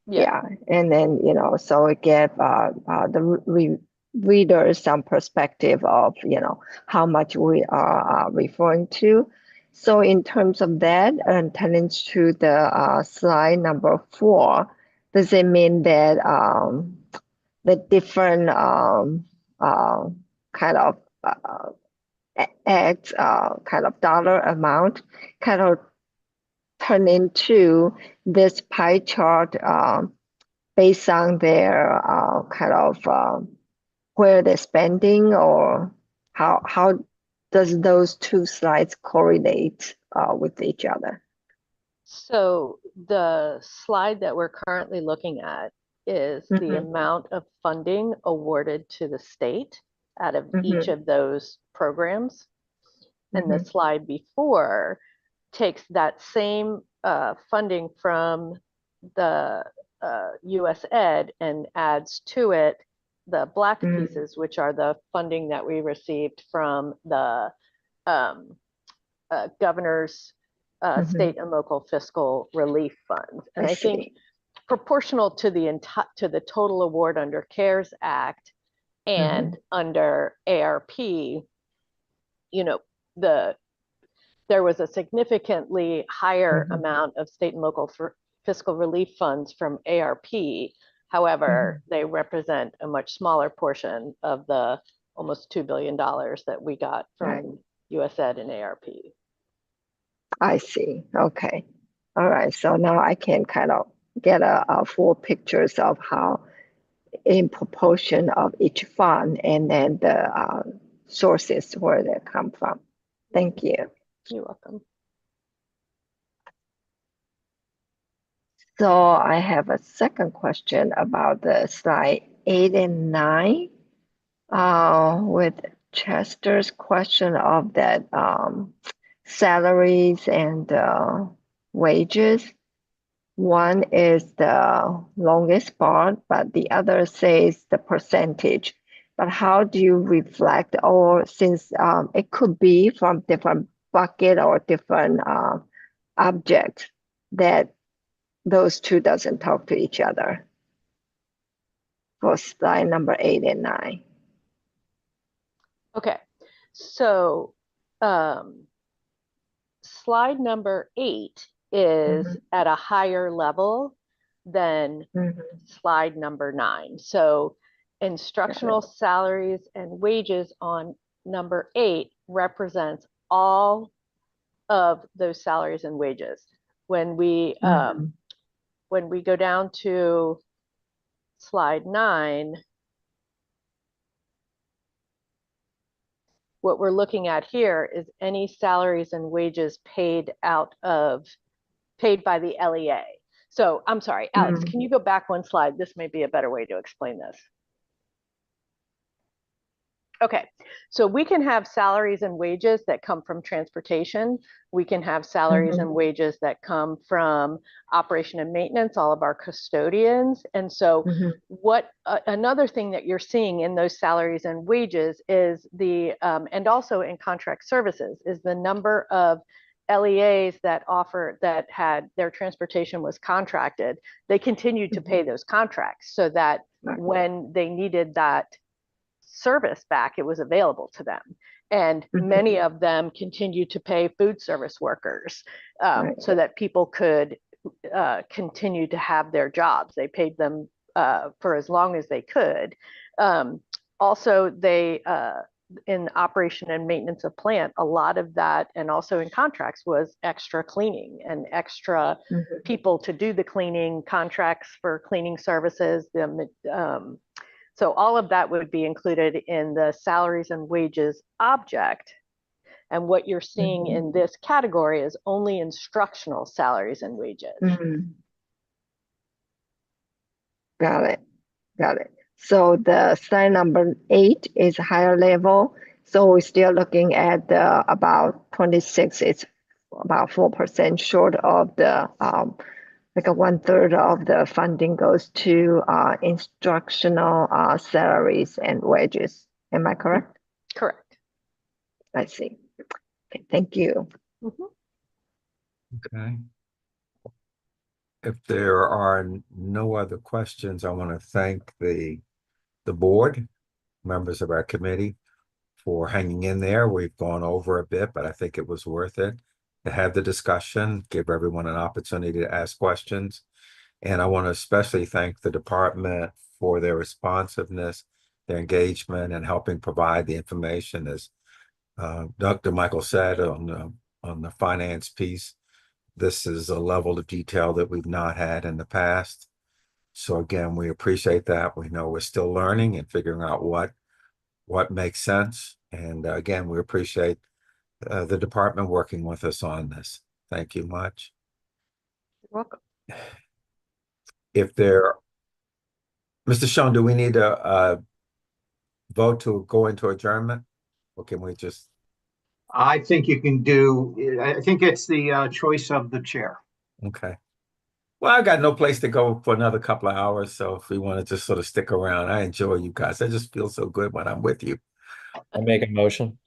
Yeah. And then, so it gave the readers some perspective of, how much we are referring to. So in terms of that, and turning to the slide number 4, does it mean that the different kind of acts, kind of dollar amount, kind of turn into this pie chart based on their where they're spending, or how does those two slides correlate with each other? So the slide that we're currently looking at is the amount of funding awarded to the state out of each of those programs. And the slide before takes that same funding from the US Ed and adds to it the black pieces, which are the funding that we received from the governor's state and local fiscal relief funds. And I think proportional to the total award under CARES Act and under ARP, you know, there was a significantly higher amount of state and local fiscal relief funds from ARP. However, they represent a much smaller portion of the almost $2 billion that we got from US Ed and ARP. I see. Okay. All right. So now I can kind of get a full pictures of how in proportion of each fund and then the sources where they come from. Thank you. You're welcome. So I have a second question about the slide 8 and 9 with Chester's question of that salaries and wages. One is the longest part, but the other says the percentage. But how do you reflect, or since it could be from different bucket or different object, that those two doesn't talk to each other for slide number 8 and 9? Okay, so slide number 8 is at a higher level than slide number 9. So instructional salaries and wages on number 8 represents all of those salaries and wages. When we go down to slide 9, what we're looking at here is any salaries and wages paid by the LEA. So I'm sorry, Alex, can you go back one slide? This may be a better way to explain this. Okay, so we can have salaries and wages that come from transportation. We can have salaries and wages that come from operation and maintenance, all of our custodians. And so what another thing that you're seeing in those salaries and wages is the, and also in contract services, is the number of LEAs that had their transportation was contracted. They continued to pay those contracts so that when they needed that service back, it was available to them. And many of them continue to pay food service workers so that people could continue to have their jobs. They paid them for as long as they could. Also, they in operation and maintenance of plant, a lot of that, and also in contracts, was extra cleaning and extra people to do the cleaning, contracts for cleaning services. So all of that would be included in the salaries and wages object. And what you're seeing in this category is only instructional salaries and wages. Got it. Got it. So the slide number 8 is higher level. So we're still looking at about 26. It's about 4% short of the like 1/3 of the funding goes to instructional salaries and wages. Am I correct? Correct. I see. Okay, thank you. Okay. If there are no other questions, I want to thank the board, members of our committee, for hanging in there. We've gone over a bit, but I think it was worth it to have the discussion, give everyone an opportunity to ask questions. And I want to especially thank the department for their responsiveness, their engagement, and helping provide the information. As Dr. Michael said on the finance piece, this is a level of detail that we've not had in the past. So again, we appreciate that. We know we're still learning and figuring out what makes sense. And again, we appreciate the department working with us on this. Thank you much. You're welcome. Mr. Schoen, do we need a vote to go into adjournment? Or can we just? I think you can do, I think it's the choice of the chair. Okay. Well, I got no place to go for another couple of hours. So if we want to just sort of stick around, I enjoy you guys. I just feel so good when I'm with you. I make a motion.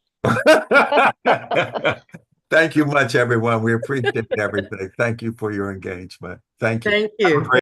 Thank you much, everyone. We appreciate everything. Thank you for your engagement. Thank you. Thank you.